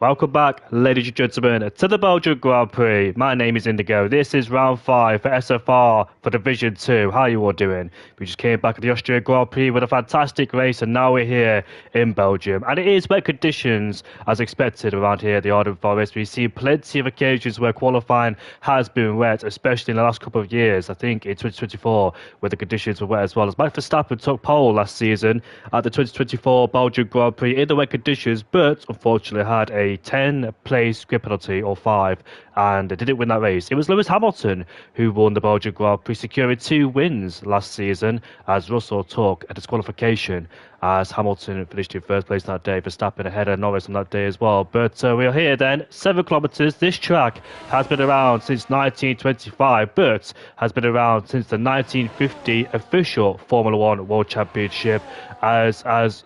Welcome back, ladies and gentlemen, to the Belgium Grand Prix. My name is Indigo. This is round 5 for SFR for Division 2. How are you all doing? We just came back at the Austrian Grand Prix with a fantastic race, and now we're here in Belgium. And it is wet conditions, as expected, around here at the Ardennes Forest. We've seen plenty of occasions where qualifying has been wet, especially in the last couple of years. I think in 2024, where the conditions were wet as well. As Max Verstappen took pole last season at the 2024 Belgium Grand Prix in the wet conditions, but unfortunately had a 10-place grid penalty, or 5, and didn't win that race. It was Lewis Hamilton who won the Belgian Grand Prix, securing 2 wins last season, as Russell took a disqualification, as Hamilton finished in first place that day. Verstappen ahead of Norris on that day as well. But we're here then, 7 kilometres. This track has been around since 1925, but has been around since the 1950 official Formula 1 World Championship, as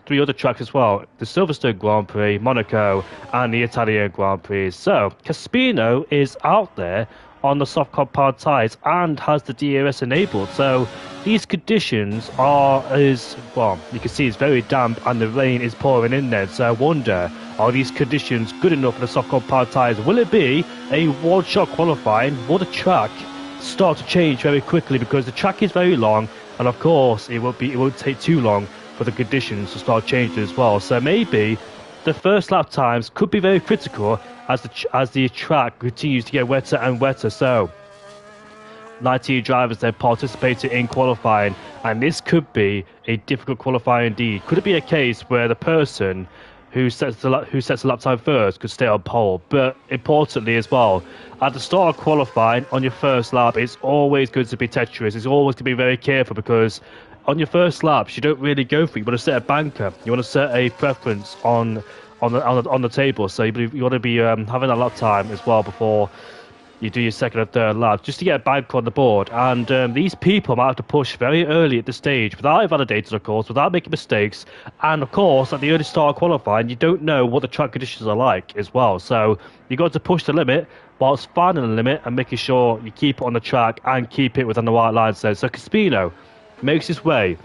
3 other tracks as well: the Silverstone Grand Prix, Monaco, and the Italian Grand Prix. So Caspino is out there on the soft compound tyres and has the DRS enabled. So these conditions are, well, you can see it's very damp and the rain is pouring in there. So I wonder, are these conditions good enough for the soft compound tyres? Will it be a one-shot qualifying? Will the track start to change very quickly, because the track is very long, and of course it won't take too long for the conditions to start changing as well. So maybe the first lap times could be very critical as the track continues to get wetter and wetter. So 19 drivers then participated in qualifying, and this could be a difficult qualifying indeed. Could it be a case where the person who sets the lap time first could stay on pole? But importantly as well, at the start of qualifying on your first lap, it's always going to be treacherous. It's always going to be very careful, because on your first laps you don't really go for it. You want to set a banker, you want to set a preference on the table. So you want to be having a lap time as well before you do your second and third lap, just to get a bank on the board. And these people might have to push very early at this stage, without invalidating, of course, without making mistakes. And of course, at the early start of qualifying, you don't know what the track conditions are like as well. So you got to push the limit whilst finding the limit and making sure you keep it on the track and keep it within the white line. So Caspino makes his way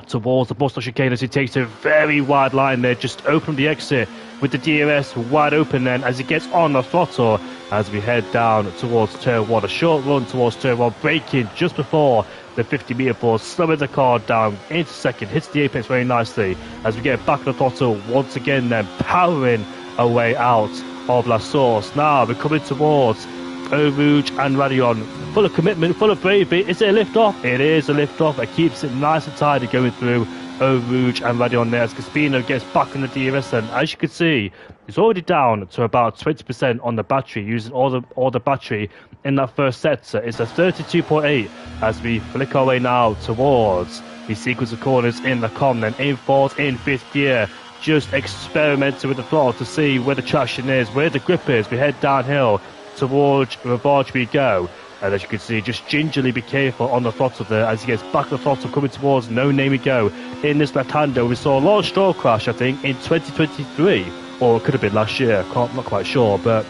towards the bus chicane as he takes a very wide line there, just open the exit with the DRS wide open then as he gets on the throttle as we head down towards turn 1. A short run towards turn 1, braking just before the 50-metre board, slowing the car down into second, hits the apex very nicely as we get back on the throttle once again, then powering our way out of La Source. Now we're coming towards Eau Rouge and Radion, full of commitment, full of bravery. Is it a lift off? It is a lift off. It keeps it nice and tidy going through Eau Rouge and Radion there as Caspino gets back in the DRS, and as you can see, it's already down to about 20% on the battery, using all the battery in that first sector. It's a 32.8 as we flick our way now towards the sequence of corners in the com, then in fourth, in fifth gear, just experimenting with the throttle to see where the traction is, where the grip is. We head downhill towards Ravage we go, and as you can see, just gingerly be careful on the throttle there as he gets back on the throttle, coming towards No Name We Go in this left-hander. We saw Lawrence Stroll crash, I think, in 2023, or it could have been last year, not quite sure, but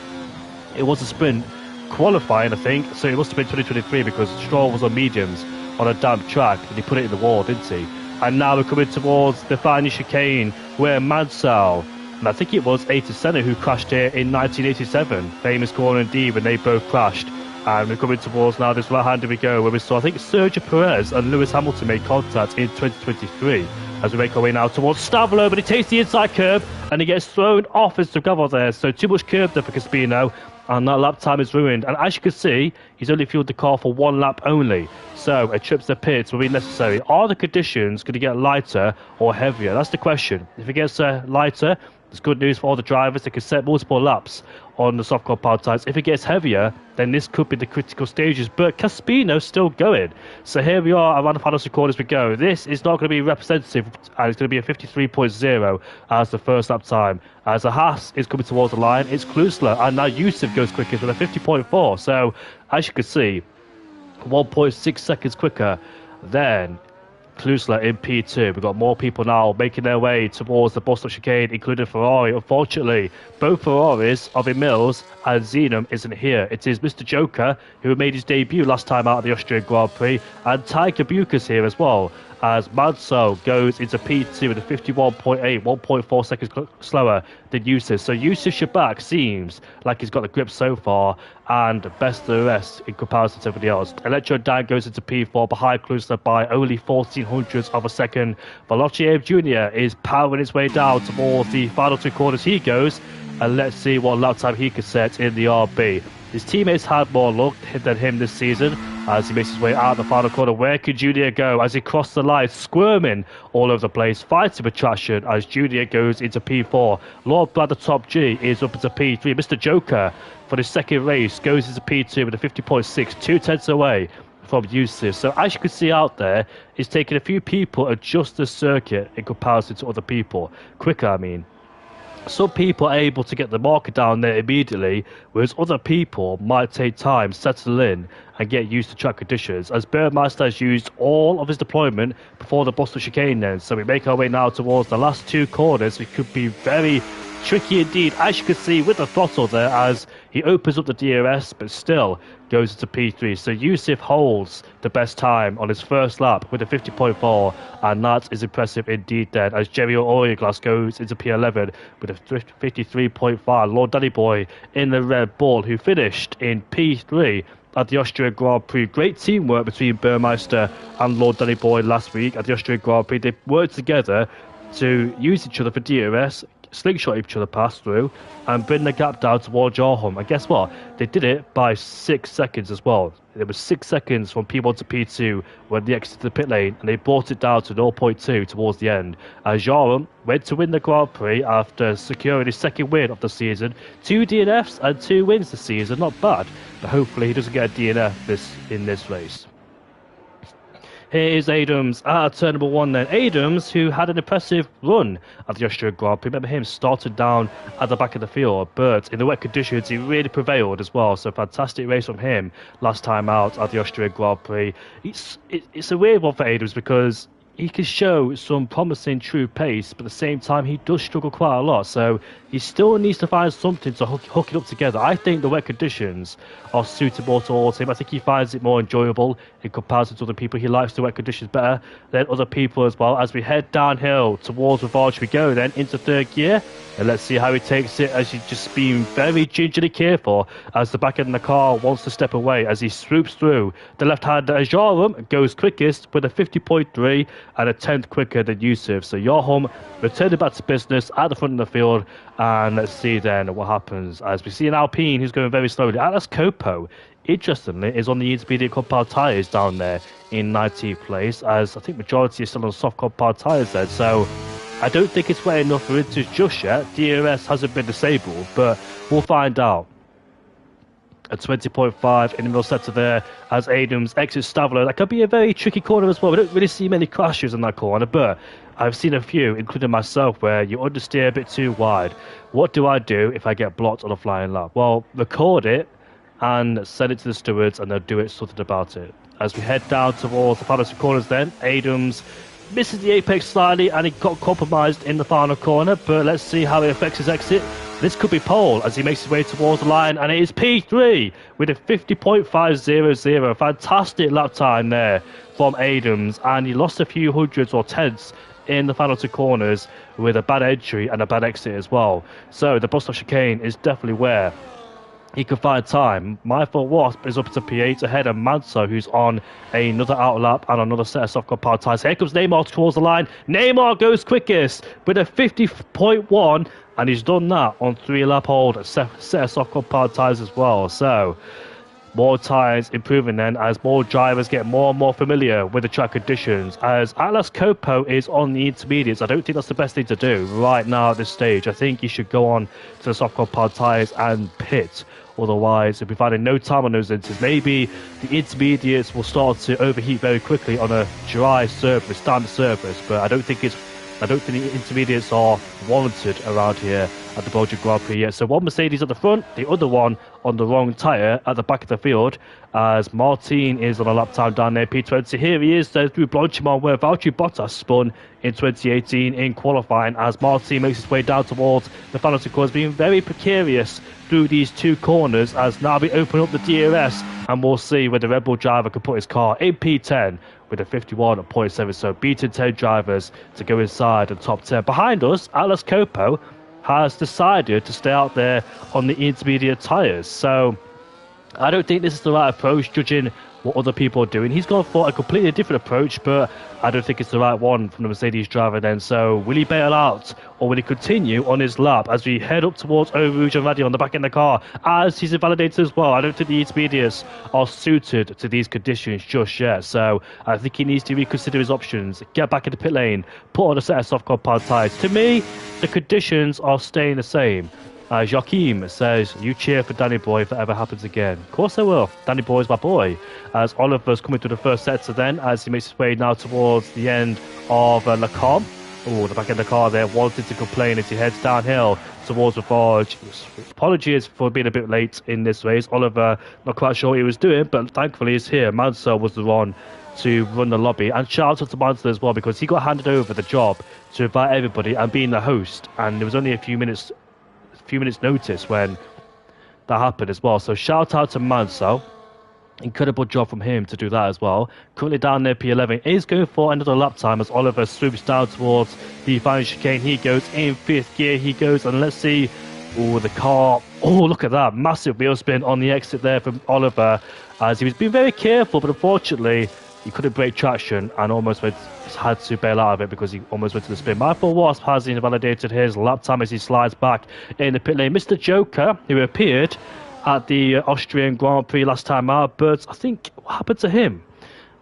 it was a sprint qualifying, I think, so it must have been 2023, because Stroll was on mediums on a damp track and he put it in the wall, didn't he? And now we're coming towards the final chicane where Mansell, and I think it was Ayrton Senna who crashed here in 1987. Famous corner indeed when they both crashed. And we're coming towards now this right-hander we go, where we saw, I think, Sergio Perez and Lewis Hamilton made contact in 2023. As we make our way now towards Stavolo, but he takes the inside curve and he gets thrown off his gravel there. So too much curve there for Caspino, and that lap time is ruined. And as you can see, he's only fueled the car for 1 lap only. So a trip to the pits will be necessary. Are the conditions going to get lighter or heavier? That's the question. If it gets lighter, it's good news for all the drivers. They can set multiple laps on the soft compound tyres. If it gets heavier, then this could be the critical stages. But Caspino's still going. So here we are around the final record as we go. This is not going to be representative, and it's going to be a 53.0 as the first lap time. As the Haas is coming towards the line, it's Klusler, and now Yusuf goes quickest with a 50.4. So as you can see, 1.6 seconds quicker than Klusler in P2. We've got more people now making their way towards the bus chicane, including Ferrari. Unfortunately, both Ferraris, Ovid Mills and Zenum, isn't here. It is Mr. Joker, who made his debut last time out of the Austrian Grand Prix, and Tyker Bucher's here as well. as Manso goes into P2 with a 51.8, 1.4 seconds slower than Yusuf. So Yusuf Shabak seems like he's got the grip so far and best of the rest in comparison to everybody else. Electro Dan goes into P4 behind Closer by only 14 hundredths of a second. Veloci Jr. is powering his way down towards the final 2 corners. He goes, and let's see what lap time he can set in the RB. His teammates had more luck than him this season as he makes his way out of the final corner. Where could Junior go as he crossed the line, squirming all over the place, fighting with traction as Junior goes into P4. Lord Brad, the top G, is up into P3. Mr. Joker, for his second race, goes into P2 with a 50.6, 2 tenths away from Yusuf. So as you can see out there, it's taking a few people adjust the circuit in comparison to other people. Quicker, I mean. Some people are able to get the marker down there immediately, whereas other people might take time, settle in, and get used to track conditions, as Burmeister has used all of his deployment before the Boston chicane ends. So we make our way now towards the last 2 corners. It could be very tricky indeed, as you can see with the throttle there, as he opens up the DRS, but still goes into P3. So Yusuf holds the best time on his first lap with a 50.4, and that is impressive indeed then, as Jerry Orioglass goes into P11 with a 53.5. Lord Danny Boy in the Red Bull, who finished in P3 at the Austrian Grand Prix. Great teamwork between Burmeister and Lord Danny Boy last week at the Austrian Grand Prix. They worked together to use each other for DRS, slingshot each other pass through, and bring the gap down towards Jarham. And guess what? They did it by 6 seconds as well. There was 6 seconds from P1 to P2 when they exited the pit lane, and they brought it down to 0.2 towards the end. As Jarham went to win the Grand Prix after securing his second win of the season. 2 DNFs and 2 wins this season, not bad. But hopefully he doesn't get a DNF in this race. Here is Adams at turn number 1 then. Adams, who had an impressive run at the Austrian Grand Prix. Remember him started down at the back of the field, but in the wet conditions he really prevailed as well. So fantastic race from him last time out at the Austrian Grand Prix. It's a weird one for Adams because he can show some promising true pace, but at the same time he does struggle quite a lot, so he still needs to find something to hook it up together. I think the wet conditions are suitable towards him. I think he finds it more enjoyable in comparison to other people. He likes the wet conditions better than other people as well. As we head downhill towards Rivarge we go then into 3rd gear, and let's see how he takes it, as he's just being very gingerly careful as the back end of the car wants to step away as he swoops through the left-hander. As Jarham goes quickest with a 50.3 and a 10th quicker than Yusuf. So Jarham returning back to business at the front of the field, and let's see then what happens as we see an Alpine who's going very slowly. Atlas Copo, interestingly, is on the intermediate compound tyres down there in 19th place, as I think majority is still on soft compound tyres there. So I don't think it's wet enough for Inters just yet. DRS hasn't been disabled, but we'll find out. A 20.5 in the middle sector there as Adams exits Stavler. That could be a very tricky corner as well. We don't really see many crashes in that corner, but I've seen a few, including myself, where you understeer a bit too wide. What do I do if I get blocked on a flying lap? Well, record it and send it to the stewards, and they'll do it something about it. As we head down towards the final 2 corners then, Adams misses the apex slightly and he got compromised in the final corner, but let's see how it affects his exit. This could be pole as he makes his way towards the line, and it is P3 with a 50.500. Fantastic lap time there from Adams, and he lost a few hundreds or tenths in the final 2 corners with a bad entry and a bad exit as well. So the Boston chicane is definitely where he can find time. Mindful Wasp is up to P8 ahead of Manso, who's on another outlap and another set of soft compound tyres. Here comes Neymar towards the line. Neymar goes quickest with a 50.1, and he's done that on 3 lap hold, a set of soft compound tyres as well. So more tyres improving then as more drivers get more and more familiar with the track conditions. As Atlas Copo is on the intermediates, I don't think that's the best thing to do right now at this stage. I think he should go on to the soft compound tyres and pit. Otherwise, if we find no time on those inters, maybe the intermediates will start to overheat very quickly on a dry surface, standard surface. But I don't think the intermediates are warranted around here at the Belgian Grand Prix yet. So one Mercedes at the front, the other one on the wrong tyre at the back of the field, as Martin is on a lap time down there, P20. Here he is there through Blanchimont, where Valtteri Bottas spun in 2018 in qualifying, as Martin makes his way down towards the final 2 corners, being very precarious through these 2 corners, as now we open up the DRS, and we'll see where the Red Bull driver can put his car in P10 with a 51.7, so beating 10 drivers to go inside the top 10. Behind us, Alex Copo has decided to stay out there on the intermediate tyres. So I don't think this is the right approach, judging what other people are doing. He's gone for a completely different approach, but I don't think it's the right one from the Mercedes driver then. So will he bail out, or will he continue on his lap as we head up towards Eau Rouge and Radio on the back end of the car, as he's invalidated as well? I don't think the intermediates are suited to these conditions just yet. So I think he needs to reconsider his options, get back in the pit lane, put on a set of soft compound tyres. To me, the conditions are staying the same. Joachim says, you cheer for Danny Boy if that ever happens again. Of course I will. Danny Boy's my boy. As Oliver's coming to the first sector then, as he makes his way now towards the end of Le Combe. Oh, the back end of the car there, wanted to complain as he heads downhill towards the forge. Apologies for being a bit late in this race. Oliver, not quite sure what he was doing, but thankfully he's here. Mansell was the one to run the lobby. And shout out to Mansell as well, because he got handed over the job to invite everybody and being the host. And there was only a few minutes notice when that happened as well. So shout out to Mansell. Incredible job from him to do that as well. Currently down there, P11 is going for another lap time as Oliver swoops down towards the final chicane. He goes in 5th gear. He goes, and let's see. Oh, the car. Oh, look at that. Massive wheel spin on the exit there from Oliver, as he was being very careful, but unfortunately he couldn't break traction and almost had to bail out of it because he almost went to the spin. Michael Wasp has invalidated his lap time as he slides back in the pit lane. Mr. Joker, who appeared at the Austrian Grand Prix last time out, but I think what happened to him?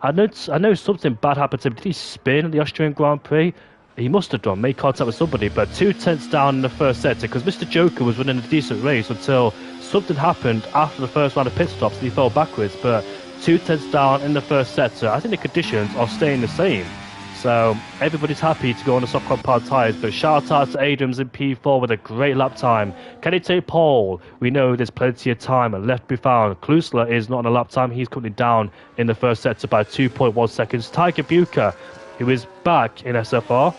I know something bad happened to him. Did he spin at the Austrian Grand Prix? He must have done, made contact with somebody, but 2/10 down in the first sector because Mr. Joker was running a decent race until something happened after the first round of pit stops and he fell backwards. But 2/10 down in the first sector. I think the conditions are staying the same. So everybody's happy to go on the soft compound tyres, but shout out to Adams in P4 with a great lap time. Can he take pole? We know there's plenty of time left to be found. Klusler is not on a lap time. He's currently down in the first sector by 2.1 seconds. Tiger Bucher, who is back in SFR,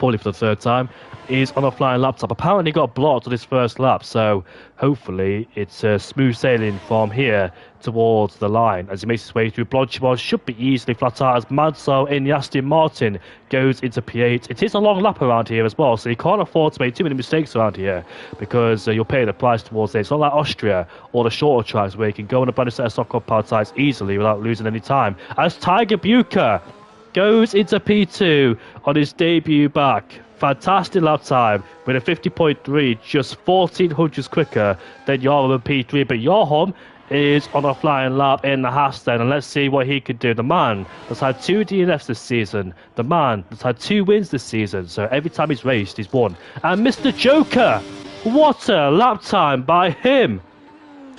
probably for the third time, is on a flying laptop. Apparently got blocked on his first lap, so hopefully it's smooth sailing from here towards the line as he makes his way through Blanchimont. Should be easily flat out as Mansell in the Aston Martin goes into P8. It is a long lap around here as well, so you can't afford to make too many mistakes around here because you'll pay the price towards it. It's not like Austria or the shorter tracks where you can go on a brand new set of soft compound tyres easily without losing any time. As Tiger Bucher goes into P2 on his debut back. Fantastic lap time with a 50.3, just 1400s quicker than Yoram in P3. But Yoram is on a flying lap in the Haas then, and let's see what he can do. The man that's had 2 DNFs this season, the man that's had 2 wins this season, so every time he's raced, he's won. And Mr. Joker, what a lap time by him!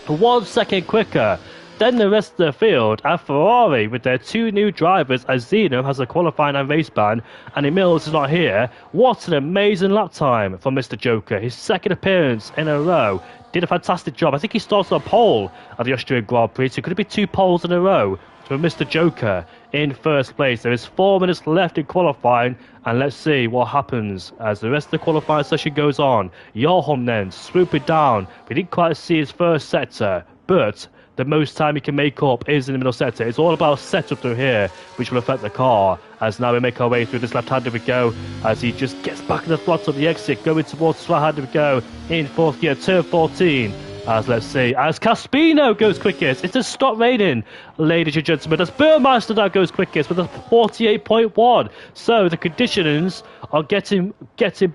1 second quicker than the rest of the field, and Ferrari with their 2 new drivers, as Zeno has a qualifying and race ban and Emils is not here. What an amazing lap time from Mr. Joker. His second appearance in a row. Did a fantastic job. I think he started on pole at the Austrian Grand Prix, so could it be 2 poles in a row for Mr. Joker in first place? There is 4 minutes left in qualifying, and let's see what happens as the rest of the qualifying session goes on. Yoram then swooping down. We didn't quite see his first sector, but the most time he can make up is in the middle sector. It's all about setup through here, which will affect the car. As now we make our way through this left-hander we go, as he just gets back in the front of the exit, going towards the right-hander we go, in 4th gear, turn 14. As let's see, as Caspino goes quickest. It has stopped raining, ladies and gentlemen. As Burmeister now goes quickest with a 48.1. So the conditions are getting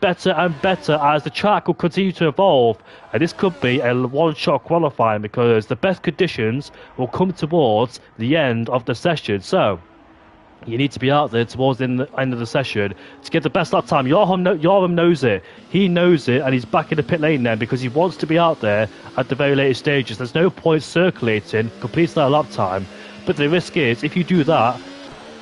better and better as the track will continue to evolve. And this could be a one-shot qualifying because the best conditions will come towards the end of the session. So you need to be out there towards the end of the session to get the best lap time. Yoram knows it. He knows it, and he's back in the pit lane then because he wants to be out there at the very latest stages. There's no point circulating, completing that lap time. But the risk is, if you do that,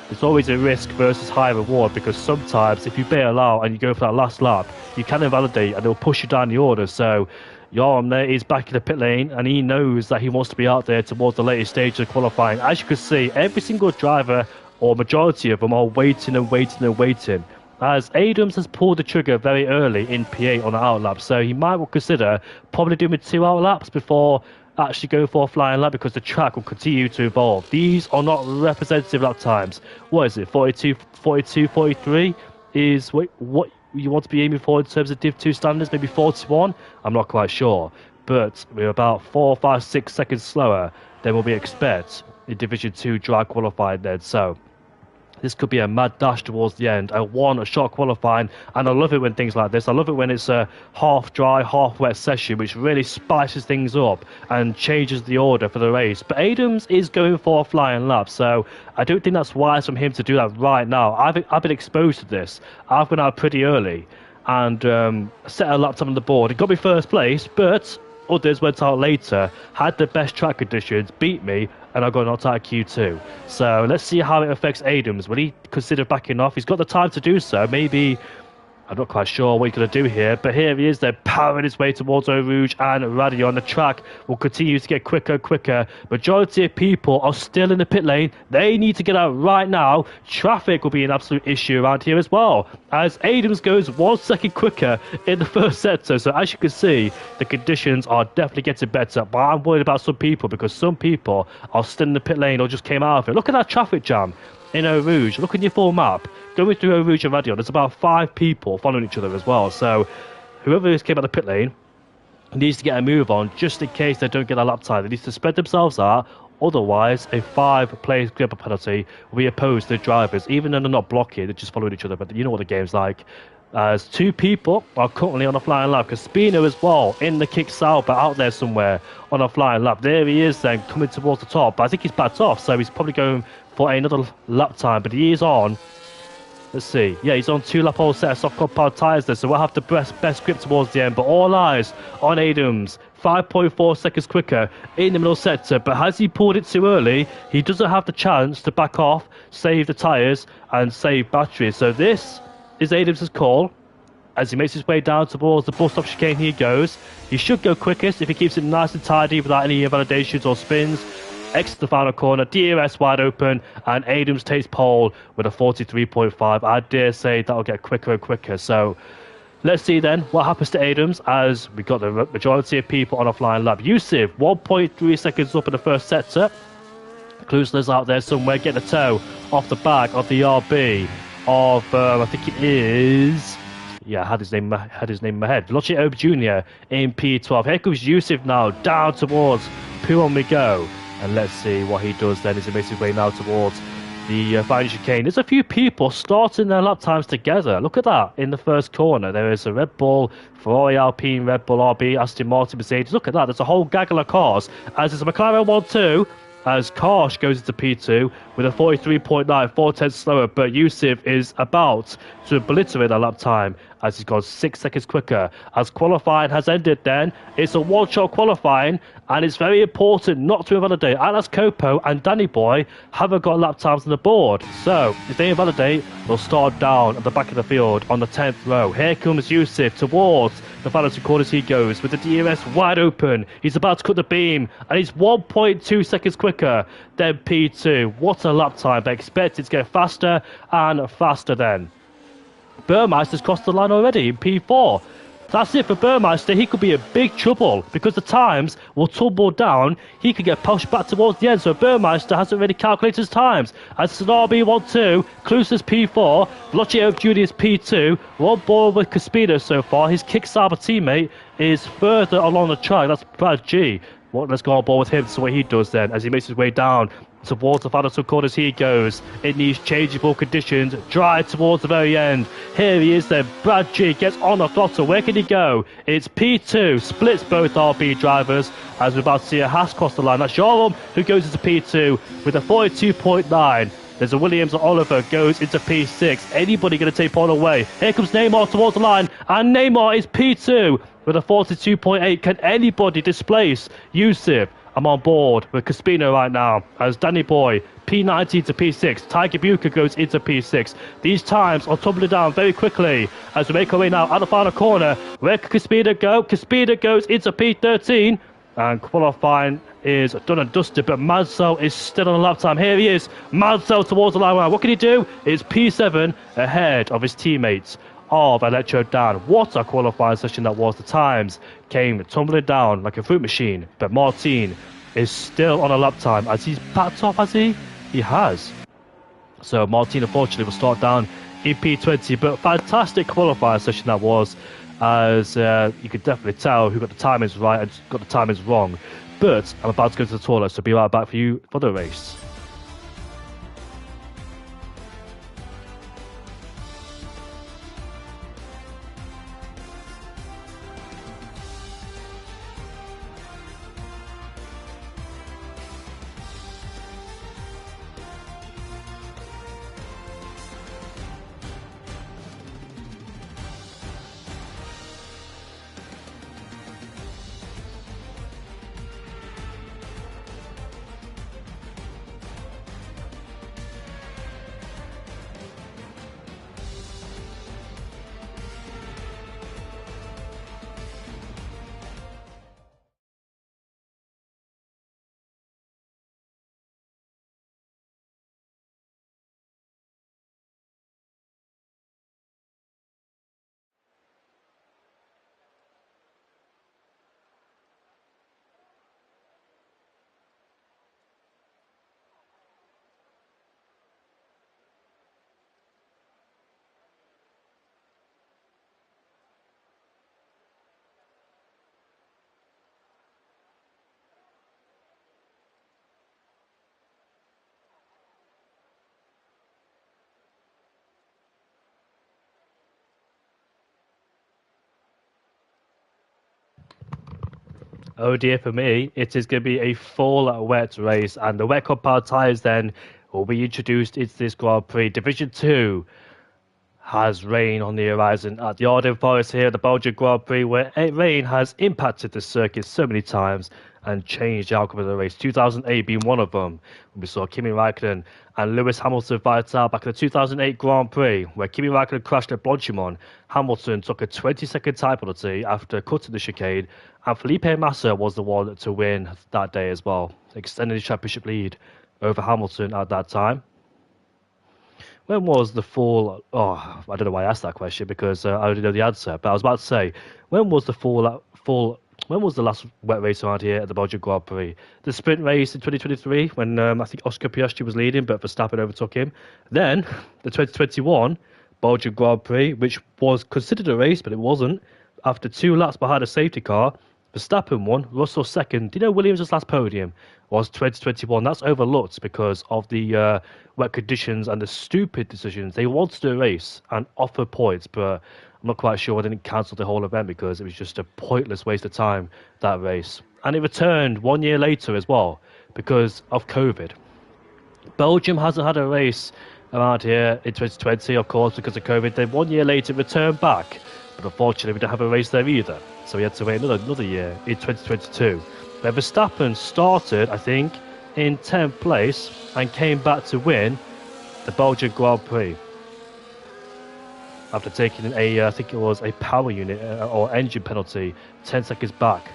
there's always a risk versus high reward because sometimes if you bail out and you go for that last lap, you can invalidate and they'll push you down the order. So Yoram there is back in the pit lane and he knows that he wants to be out there towards the latest stage of qualifying. As you can see, every single driver, or majority of them, are waiting and waiting and waiting. As Adams has pulled the trigger very early in P8 on the outlap, so he might well consider probably doing 2 outlaps before actually go for a flying lap because the track will continue to evolve. These are not representative lap times. What is it? 42, 42, 43 is what you want to be aiming for in terms of Div 2 standards, maybe 41? I'm not quite sure. But we're about 4, 5, 6 seconds slower than what we expect in Division 2 dry qualifying then. So this could be a mad dash towards the end. A short qualifying, and I love it when things like this. I love it when it's a half dry, half wet session, which really spices things up and changes the order for the race. But Adams is going for a flying lap, so I don't think that's wise from him to do that right now. I've been exposed to this. I've gone out pretty early and set a lap time on the board. It got me first place, but others went out later, had the best track conditions, beat me, and I got knocked out of Q2. So let's see how it affects Adams. Will he consider backing off? He's got the time to do so. Maybe, I'm not quite sure what he's going to do here, but here he is. They're powering his way towards Eau Rouge and Radio on the track. Will continue to get quicker and quicker. Majority of people are still in the pit lane. They need to get out right now. Traffic will be an absolute issue around here as well, as Adams goes 1 second quicker in the first sector. So as you can see, the conditions are definitely getting better, but I'm worried about some people because some people are still in the pit lane or just came out of it. Look at that traffic jam in Eau Rouge. Look at your full map. Going through Eau Rouge and Radio, there's about 5 people following each other as well. So whoever came out of the pit lane needs to get a move on just in case they don't get a lap time. They need to spread themselves out. Otherwise, a 5-player gripper penalty will be opposed to the drivers. Even though they're not blocking, they're just following each other. But you know what the game's like. As 2 people are currently on a flying lap. Caspino as well in the kick south, but out there somewhere on a flying lap. There he is then, coming towards the top. But I think he's backed off, so he's probably going for another lap time. But he is on. Let's see. Yeah, he's on 2 lap hole set of soft compound tyres there, so we'll have the best grip towards the end. But all eyes on Adams. 5.4 seconds quicker in the middle sector, but has he pulled it too early? He doesn't have the chance to back off, save the tyres and save batteries. So this is Adams' call as he makes his way down towards the bus stop chicane. He goes. He should go quickest if he keeps it nice and tidy without any invalidations or spins. Exits the final corner, DRS wide open, and Adams takes pole with a 43.5. I dare say that'll get quicker and quicker. So let's see then what happens to Adams as we got the majority of people on a flying lap. Yusuf, 1.3 seconds up in the first sector. Klusler's out there somewhere, getting a toe off the back of the RB of, I think it is... Yeah, I had his name in my head. Lochio Jr. in P12. Here comes Yusuf now, down towards Puon we go. And let's see what he does then as he makes his way now towards the final chicane. There's a few people starting their lap times together. Look at that in the first corner. There is a Red Bull, Ferrari Alpine, Red Bull RB, Aston Martin, Mercedes. Look at that. There's a whole gaggle of cars. As there's a McLaren 1-2. As Karsh goes into P2 with a 43.9, 4 tenths slower, but Yusuf is about to obliterate that lap time as he's gone 6 seconds quicker. As qualifying has ended then, it's a one-shot qualifying, and it's very important not to invalidate. Atlas Copo and Danny Boy haven't got lap times on the board, so if they invalidate, they'll start down at the back of the field on the 10th row. Here comes Yusuf towards the final 2 corners. He goes with the DRS wide open. He's about to cut the beam, and he's 1.2 seconds quicker than P2. What a lap time. They expect it to get faster and faster then. Burmeister's crossed the line already in P4. That's it for Burmeister. He could be in big trouble because the times will tumble down. He could get pushed back towards the end. So Burmeister hasn't really calculated his times. As it's an RB1-2, Klusler's P4, Blochio Jr.'s P2. We're on board with Caspino so far. His Kickstarter teammate is further along the track. That's Brad G. Well, let's go on board with him to see what he does then as he makes his way down towards the final 2 corners. He goes in these changeable conditions, dry towards the very end. Here he is then. Brad G gets on the throttle. Where can he go? It's P2, splits both RB drivers as we're about to see a Haas cross the line. That's Joram who goes into P2 with a 42.9. There's a Williams and Oliver goes into P6. Anybody going to take Paul away? Here comes Neymar towards the line, and Neymar is P2 with a 42.8. Can anybody displace Yusuf? I'm on board with Caspino right now as Danny Boy, P19 to P6. Tiger Bucher goes into P6. These times are tumbling down very quickly as we make our way now at the final corner. Where can Caspino go? Caspino goes into P13. And qualifying is done and dusted, but Mansell is still on the lap time. Here he is, Mansell towards the line. What can he do? It's P7 ahead of his teammates of Electro Dan. What a qualifying session that was. The times came tumbling down like a fruit machine, but Martin is still on a lap time. As he's backed off, has he? He has. So Martin, unfortunately, will start down in P20, but fantastic qualifying session that was, as you could definitely tell who got the timings right and got the timings wrong. But I'm about to go to the toilet, so be right back for you for the race. Oh dear, for me, it is going to be a full wet race, and the wet compound tyres then will be introduced into this Grand Prix. Division 2 has rain on the horizon at the Ardennes Forest here at the Belgian Grand Prix, where rain has impacted the circuit so many times and changed the outcome of the race. 2008 being one of them. We saw Kimi Raikkonen and Lewis Hamilton fight out back in the 2008 Grand Prix, where Kimi Raikkonen crashed at Blanchimont. Hamilton took a 20-second time penalty after cutting the chicane, and Felipe Massa was the one to win that day as well, extending the championship lead over Hamilton at that time. When was the full... Oh, I don't know why I asked that question because I already know the answer. But I was about to say, when was the when was the last wet race around here at the Belgian Grand Prix? The sprint race in 2023 when I think Oscar Piastri was leading, but Verstappen overtook him. Then the 2021 Belgian Grand Prix, which was considered a race, but it wasn't. After 2 laps behind a safety car, Verstappen won, Russell second. Do you know Williams' last podium was 2021? That's overlooked because of the wet conditions and the stupid decisions. They wanted a race and offered points, but I'm not quite sure they didn't cancel the whole event because it was just a pointless waste of time, that race. And it returned 1 year later as well because of COVID. Belgium hasn't had a race around here in 2020, of course, because of COVID. Then 1 year later, returned back. But unfortunately, we don't have a race there either. So we had to wait another year in 2022. Where Verstappen started, I think, in 10th place and came back to win the Belgian Grand Prix. After taking I think it was a power unit or engine penalty 10 seconds back.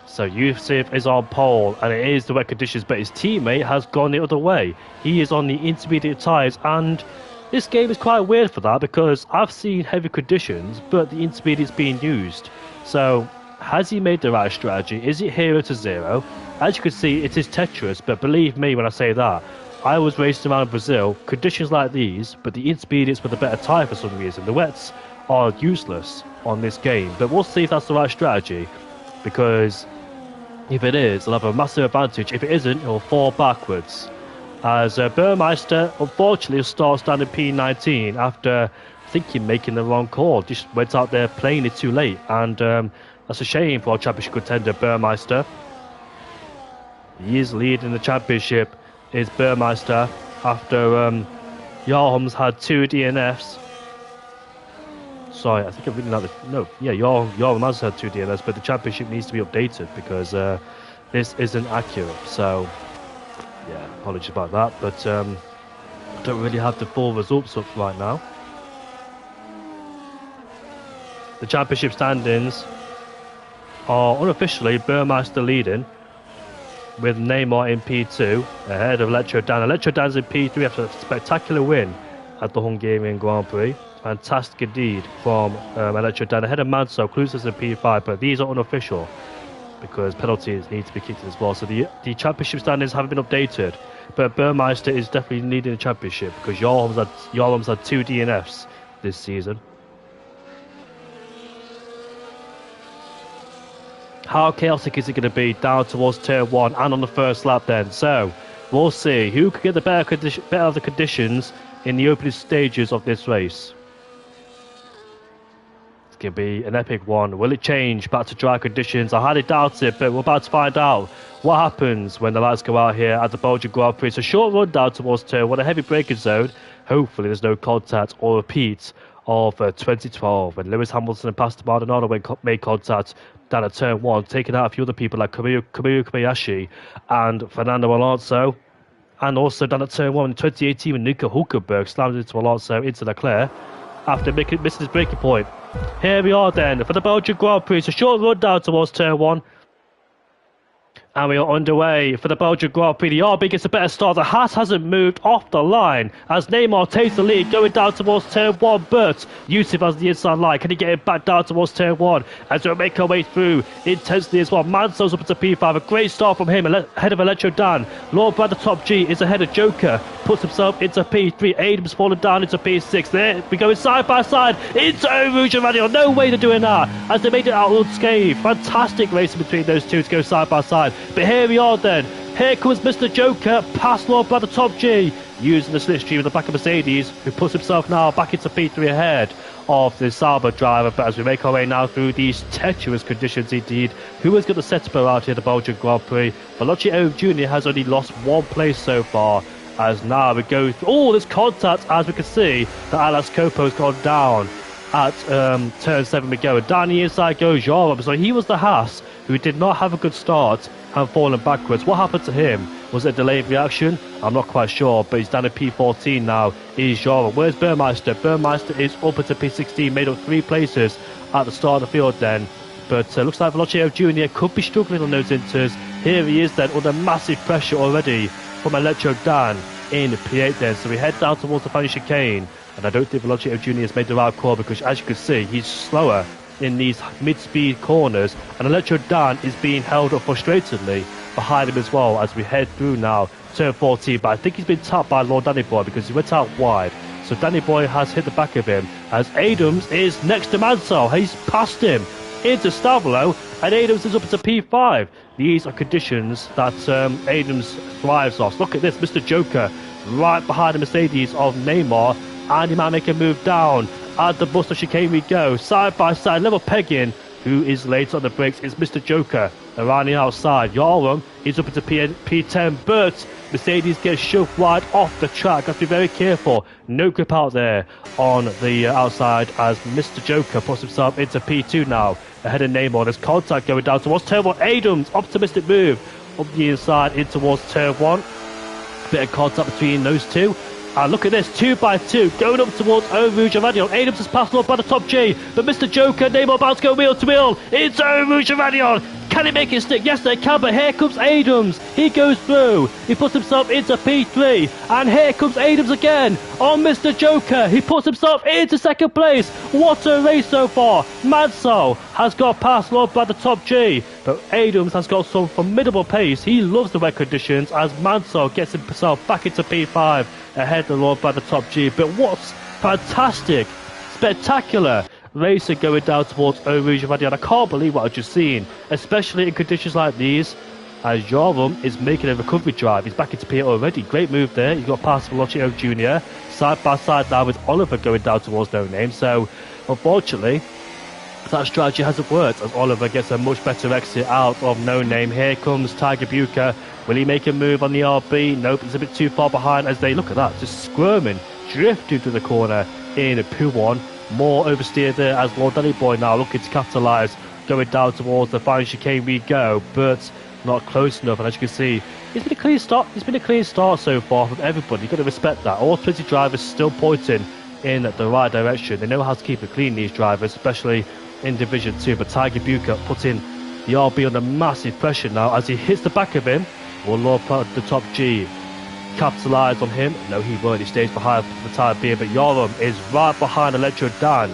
So Yusuf is on pole, and it is the wet conditions, but his teammate has gone the other way. He is on the intermediate tyres, and this game is quite weird for that because I've seen heavy conditions, but the intermediate's being used. So has he made the right strategy? Is it 0 to 0? As you can see, it is Tetris, but believe me when I say that. I was racing around Brazil, conditions like these, but the intermediates with a better tyre for some reason. The wets are useless on this game, but we'll see if that's the right strategy, because if it is, he'll have a massive advantage. If it isn't, he'll fall backwards. As Burmeister, unfortunately, starts down in P19 after thinking making the wrong call. Just went out there playing it too late, and that's a shame for our championship contender, Burmeister. He is leading the championship, is Burmeister, after Jarom's had 2 DNFs. Sorry, I think I've written out the... No, yeah, Joram has had 2 DNFs, but the championship needs to be updated because this isn't accurate. So, yeah, apologies about that, but I don't really have the full results up right now. The championship standings are unofficially Burmeister leading, with Neymar in P2 ahead of Electro Dan. Electro Dan's in P3 after a spectacular win at the Hungarian Grand Prix. Fantastic indeed from Electro Dan ahead of Manso, cruises in P5, but these are unofficial because penalties need to be kicked as well. So the championship standings haven't been updated, but Burmeister is definitely leading the championship because Yarlam's had 2 DNFs this season. How chaotic is it going to be down towards turn 1 and on the first lap then? So we'll see who can get the better of the conditions in the opening stages of this race. It's going to be an epic one. Will it change back to dry conditions? I highly doubt it, but we're about to find out what happens when the lights go out here at the Belgian Grand Prix. It's a short run down towards turn 1, a heavy braking zone. Hopefully there's no contact or repeat of 2012 when Lewis Hamilton and Pastor Maldonado made contact down at turn 1, taking out a few other people like Kamui Kobayashi and Fernando Alonso. And also down at turn 1 in 2018 when Nico Hulkenberg slammed into Alonso into Leclerc after missing his braking point. Here we are then for the Belgian Grand Prix. It's a short run down towards turn 1. And we are underway for the Belgian Grand Prix. The RB gets a better start. The Haas hasn't moved off the line as Neymar takes the lead going down towards turn 1. But Yusuf has the inside line. Can he get it back down towards turn 1? As we make our way through intensely as well. Manso's up into P5. A great start from him ahead of Electro Dan. Lord Brad, the top G, is ahead of Joker. Puts himself into P3. Adams falling down into P6. There we go side by side into Rouge and Radio. No way they're doing that as they made it out unscathed. Fantastic racing between those two to go side by side. But here we are then. Here comes Mr. Joker past Lord Brother Top G using the slipstream in the back of Mercedes, who puts himself now back into P3 ahead of the Sauber driver. But as we make our way now through these treacherous conditions indeed, who has got the setup out here at the Belgian Grand Prix? Veloci Jr. has only lost 1 place so far. As now we go through all this contact, as we can see that Alex Copo's gone down at turn 7 we go. And down the inside goes Joram. So he was the Haas who did not have a good start and fallen backwards. What happened to him? Was it a delayed reaction? I'm not quite sure, but he's down at P14 now. Is Joram. Where's Burmeister? Burmeister is up into P16, made up 3 places at the start of the field then. But looks like Veloci Jr. could be struggling on those inters. Here he is then under massive pressure already from Electro Dan in P8 then. So we head down towards the final chicane. And I don't think Veloci Jr. has made the right call because, as you can see, he's slower in these mid-speed corners. And Electro Dan is being held up frustratedly behind him as well as we head through now turn 14. But I think he's been tapped by Lord Danny Boy because he went out wide. So Danny Boy has hit the back of him as Adams is next to Mansell. He's passed him into Stavro and Adams is up into P5. These are conditions that Adams thrives off. Look at this, Mr. Joker right behind the Mercedes of Neymar, and he might make a move down at the Buster chicane we go, side by side, level pegging. Who is late on the brakes is Mr. Joker around the outside. Yarlam is up into P10, but Mercedes gets shoved wide off the track. Have to be very careful. No grip out there on the outside as Mr. Joker puts himself into P2 now ahead of Neymar. There's contact going down towards turn 1. Adams, optimistic move up the inside in towards turn 1. Bit of contact between those two. And look at this, 2x2, going up towards Eau Rouge and Radion. Adams is passed off by the top G, but Mr. Joker, Neymar about to go wheel to wheel. It's Eau Rouge and Radion. Can he make it stick? Yes, they can, but here comes Adams. He goes through. He puts himself into P3. And here comes Adams again on Mr. Joker. He puts himself into second place. What a race so far. Mansell has got past Lord by the top G, but Adams has got some formidable pace. He loves the wet conditions as Mansell gets himself back into P5 ahead of Lord by the top G. But what's fantastic, spectacular racing going down towards Eau Rouge and Radion. I can't believe what I've just seen, especially in conditions like these, as Joram is making a recovery drive. He's back into P8 already. Great move there. He's got past Velocio Jr. side by side now with Oliver going down towards No Name. So, unfortunately, that strategy hasn't worked as Oliver gets a much better exit out of No Name. Here comes Tiger Bucher. Will he make a move on the RB? Nope, he's a bit too far behind as they, look at that, just squirming, drifting to the corner in P1. More oversteer there as Lord Danny Boy now looking to capitalise, going down towards the final chicane we go, but not close enough. And as you can see, it's been a clean start. It's been a clean start so far from everybody. You've got to respect that. All 20 drivers still pointing in the right direction. They know how to keep it clean, these drivers, especially in Division 2. But Tiger Bucher putting the RB under massive pressure now as he hits the back of him. Well, Lord the top G capitalise on him? No, he won't. He stays behind for the time being. But Yoram is right behind Electro Dan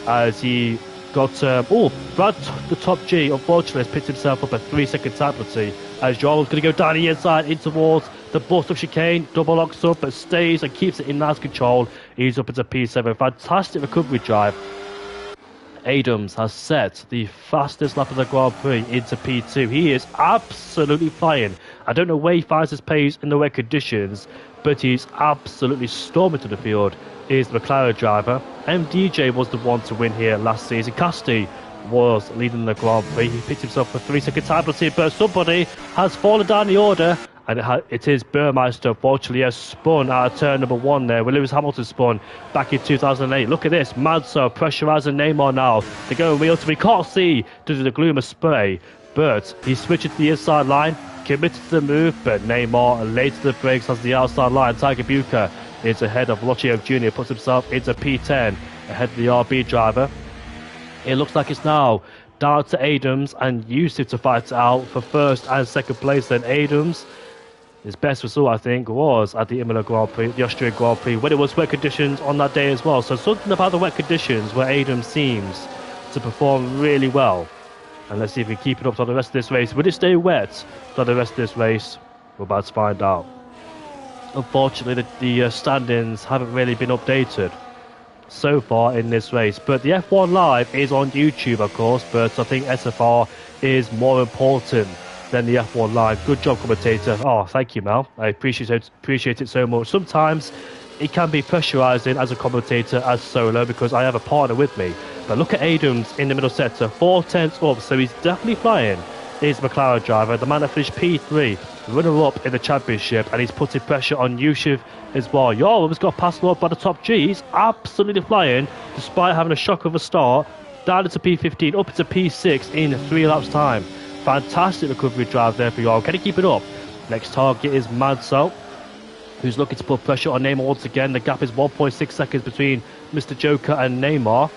as he got... Brad, the top G, unfortunately, has picked himself up a 3-second time penalty as Yoram's going to go down the inside in towards the bust of chicane. Double locks up, but stays and keeps it in nice control. He's up into P7. Fantastic recovery drive. Adams has set the fastest lap of the Grand Prix into P2. He is absolutely flying. I don't know where he finds his pace in the wet conditions, but he's absolutely storming to the field. Is the McLaren driver. MDJ was the one to win here last season. Casti was leading the Grand Prix. He picked himself a 3-second time penalty, but somebody has fallen down the order. And it is Burmeister, unfortunately, has spun out of turn number 1 there, where Lewis Hamilton spun back in 2008. Look at this, Manso pressurising Neymar now. They're going real to we can't see due to the gloom of spray, but he switches to the inside line, committed to the move, but Neymar late to the brakes has the outside line. Tiger Bucher is ahead of Velocio Jr., puts himself into P10, ahead of the RB driver. It looks like it's now down to Adams and Yusuf to fight it out for first and second place. Then Adams, his best result, I think, was at the Imola Grand Prix, the Austrian Grand Prix, when it was wet conditions on that day as well. So something about the wet conditions where Adams seems to perform really well. And let's see if we keep it up for the rest of this race. Will it stay wet for the rest of this race? We're about to find out. Unfortunately, the standings haven't really been updated so far in this race. But the F1 Live is on YouTube, of course, but I think SFR is more important than the F1 Live. Good job, commentator. Oh, thank you, Mel. I appreciate it so much. Sometimes it can be pressurising as a commentator, as solo, because I have a partner with me. But look at Adams in the middle sector, 4 tenths up, so he's definitely flying. He's McLaren driver, the man that finished P3, runner-up in the championship, and he's putting pressure on Yusuf as well. Yoram's got passed up by the top G. He's absolutely flying, despite having a shock of a start, down into P15, up into P6 in 3 laps' time. Fantastic recovery drive there for Yoram. Can he keep it up? Next target is Manso, who's looking to put pressure on Neymar once again. The gap is 1.6 seconds between Mr. Joker and Neymar,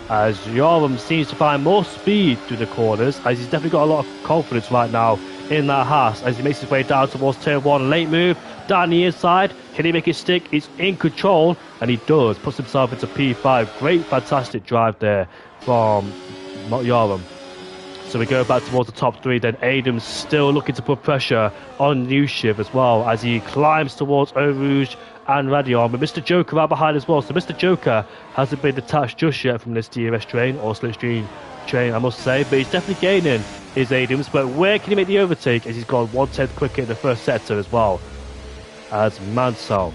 as Yoram seems to find more speed through the corners, as he's definitely got a lot of confidence right now in that Haas as he makes his way down towards turn 1. Late move down the inside. Can he make it stick? He's in control, and he does. Puts himself into P5. Great, fantastic drive there from Yoram. So we go back towards the top 3. Then Adams still looking to put pressure on Yusuf as well as he climbs towards Eau Rouge and Radion. But Mr. Joker right behind as well. So Mr. Joker hasn't been detached just yet from this DRS train, or slipstream train, I must say. But he's definitely gaining his Adams. But where can he make the overtake, as he's gone 1/10 quicker in the first sector as well as Mansell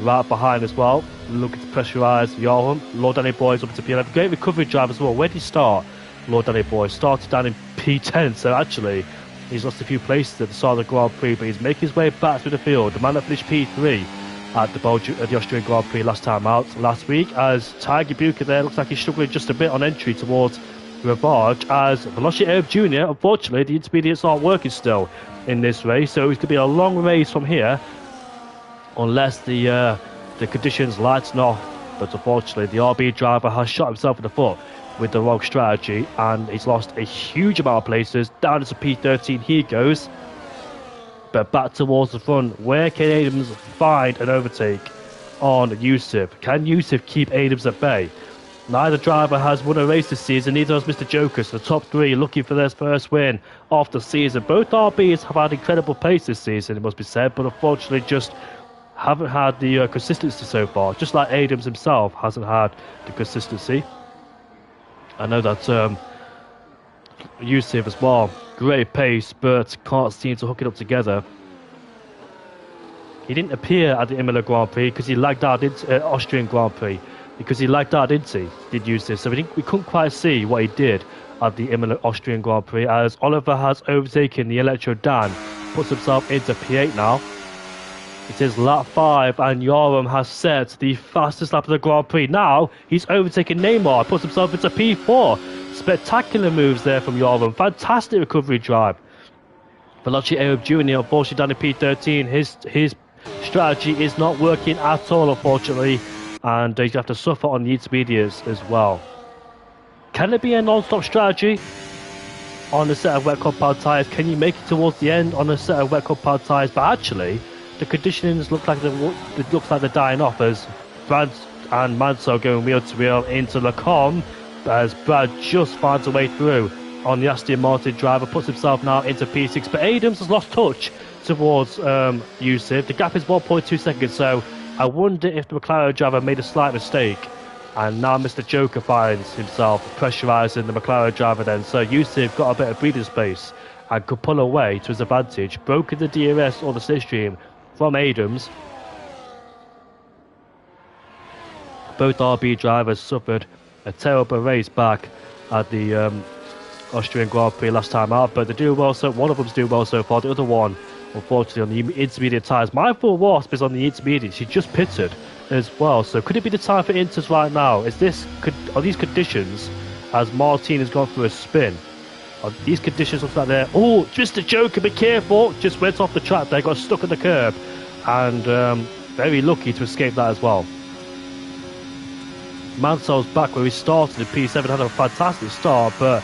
right behind as well, looking to pressurise Yoram. Lord Danny Boy's up to P11. Great recovery drive as well. Where did he start? Lord Danny Boy started down in P10, so actually he's lost a few places at the start of the Grand Prix, but he's making his way back through the field. The man that finished P3 at the Austrian Grand Prix last week, as Tiger Bucher there looks like he's struggling just a bit on entry towards Ravage, as Velocio Jr., unfortunately the intermediates aren't working still in this race, so it's going to be a long race from here unless the conditions lighten off. But unfortunately the RB driver has shot himself in the foot with the wrong strategy, and he's lost a huge amount of places. Down into P13 he goes, but back towards the front. Where can Adams find an overtake on Yusuf? Can Yusuf keep Adams at bay? Neither driver has won a race this season, neither has Mr. Joker, so the top 3 looking for their first win of the season. Both RBs have had incredible pace this season, it must be said, but unfortunately just haven't had the consistency so far, just like Adams himself hasn't had the consistency. I know that Yusuf as well, great pace, but can't seem to hook it up together. He didn't appear at the Imola Grand Prix because he lagged out into Austrian Grand Prix, because he lagged out into he did Yusuf, so we couldn't quite see what he did at the Imola Austrian Grand Prix, as Oliver has overtaken the Electro Dan, puts himself into P8 now. It is lap 5, and Yoram has set the fastest lap of the Grand Prix. Now he's overtaken Neymar, puts himself into P4. Spectacular moves there from Yoram. Fantastic recovery drive. Velocio Jr. unfortunately down to P13. His strategy is not working at all, unfortunately, and he's going to have to suffer on the intermediates as well. Can it be a non-stop strategy on a set of wet compound tyres? Can you make it towards the end on a set of wet compound tyres? But actually, the conditions look like they're dying off as Brad and Mansell going wheel to wheel into Lecombe, as Brad just finds a way through on the Aston Martin driver, puts himself now into P6, but Adams has lost touch towards Yusuf. The gap is 1.2 seconds, so I wonder if the McLaren driver made a slight mistake, and now Mr. Joker finds himself pressurising the McLaren driver then, so Yusuf got a bit of breathing space and could pull away to his advantage, broken the DRS or the slipstream from Adams. Both RB drivers suffered a terrible race back at the Austrian Grand Prix last time out, but they're doing well. So one of them's doing well so far. The other one, unfortunately, on the intermediate tyres. Mindful Wasp is on the intermediate. She just pitted as well. So could it be the time for Inters right now? Are these conditions, as Martin has gone through a spin? Are these conditions look like they're... Oh, just a Joker, be careful! Just went off the track there, got stuck at the curb, and very lucky to escape that as well. Mansell's back where he started in P7, had a fantastic start, but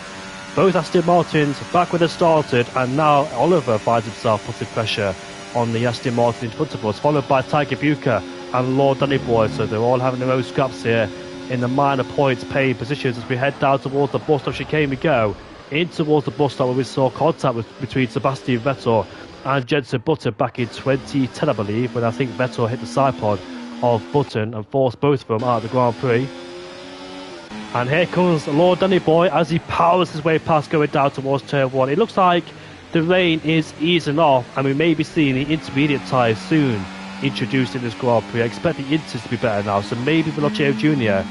both Aston Martins back where they started, and now Oliver finds himself putting pressure on the Aston Martin in front of us, followed by Tiger Bucher and Lord Danny Boy. So they're all having their own scraps here in the minor points paying positions as we head down towards the bus stop chicane. We go in towards the bus stop where we saw contact between Sebastian Vettel and Jenson Button back in 2010, I believe, when I think Vettel hit the side pod of Button and forced both of them out of the Grand Prix. And here comes Lord Danny Boy as he powers his way past, going down towards turn 1. It looks like the rain is easing off, and we may be seeing the intermediate tyres soon introduced in this Grand Prix. I expect the Inters to be better now, so maybe Velocio Jr.,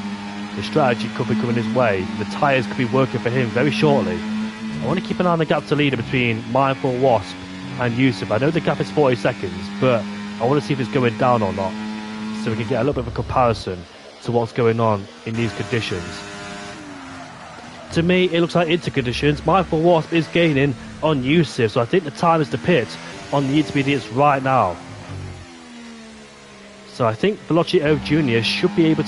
the strategy could be coming his way. The tyres could be working for him very shortly. I want to keep an eye on the gap to leader between Mindful Wasp and Yusuf. I know the gap is 40 seconds, but I want to see if it's going down or not, so we can get a little bit of a comparison to what's going on in these conditions. To me, it looks like Inter conditions. Mindful Wasp is gaining on Yusuf, so I think the time is to pit on the intermediates right now. So I think Velocio Jr. should be able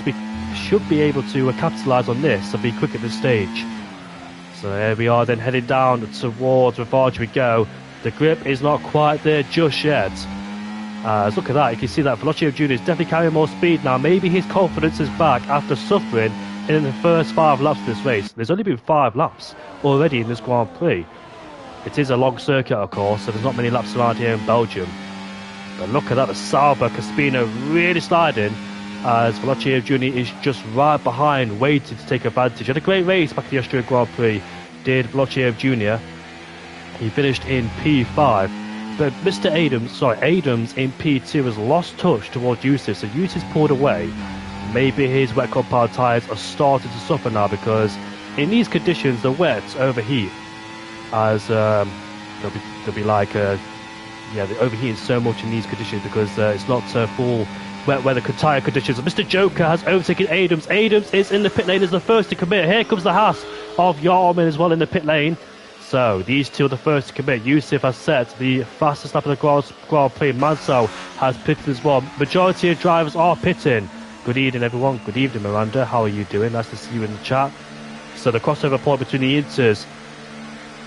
to capitalise on this and be quick at this stage. So here we are then heading down towards Rivage we go. The grip is not quite there just yet. Look at that, you can see that Velocio Jr. is definitely carrying more speed now. Maybe his confidence is back after suffering in the first 5 laps of this race. There's only been 5 laps already in this Grand Prix. It is a long circuit, of course, so there's not many laps around here in Belgium. But look at that, the Sauber Caspino really sliding as Velocio Jr. is just right behind, waiting to take advantage. He had a great race back at the Austrian Grand Prix, did Velocio Jr. He finished in P5. But Mr. Adams in P2 has lost touch towards Yusuf, so Yusuf's pulled away. Maybe his wet compound tyres are starting to suffer now, because in these conditions the wets overheat, as they'll be like they're overheating so much in these conditions because it's not full wet weather tyre conditions. Mr. Joker has overtaken Adams. Adams is in the pit lane as the first to commit. Here comes the Haas of Yarman as well in the pit lane. So these two are the first to commit. Yusuf has set the fastest lap of the Grand Prix. Mansell has pitted as well. Majority of drivers are pitting. Good evening, everyone. Good evening, Miranda. How are you doing? Nice to see you in the chat. So the crossover point between the Inters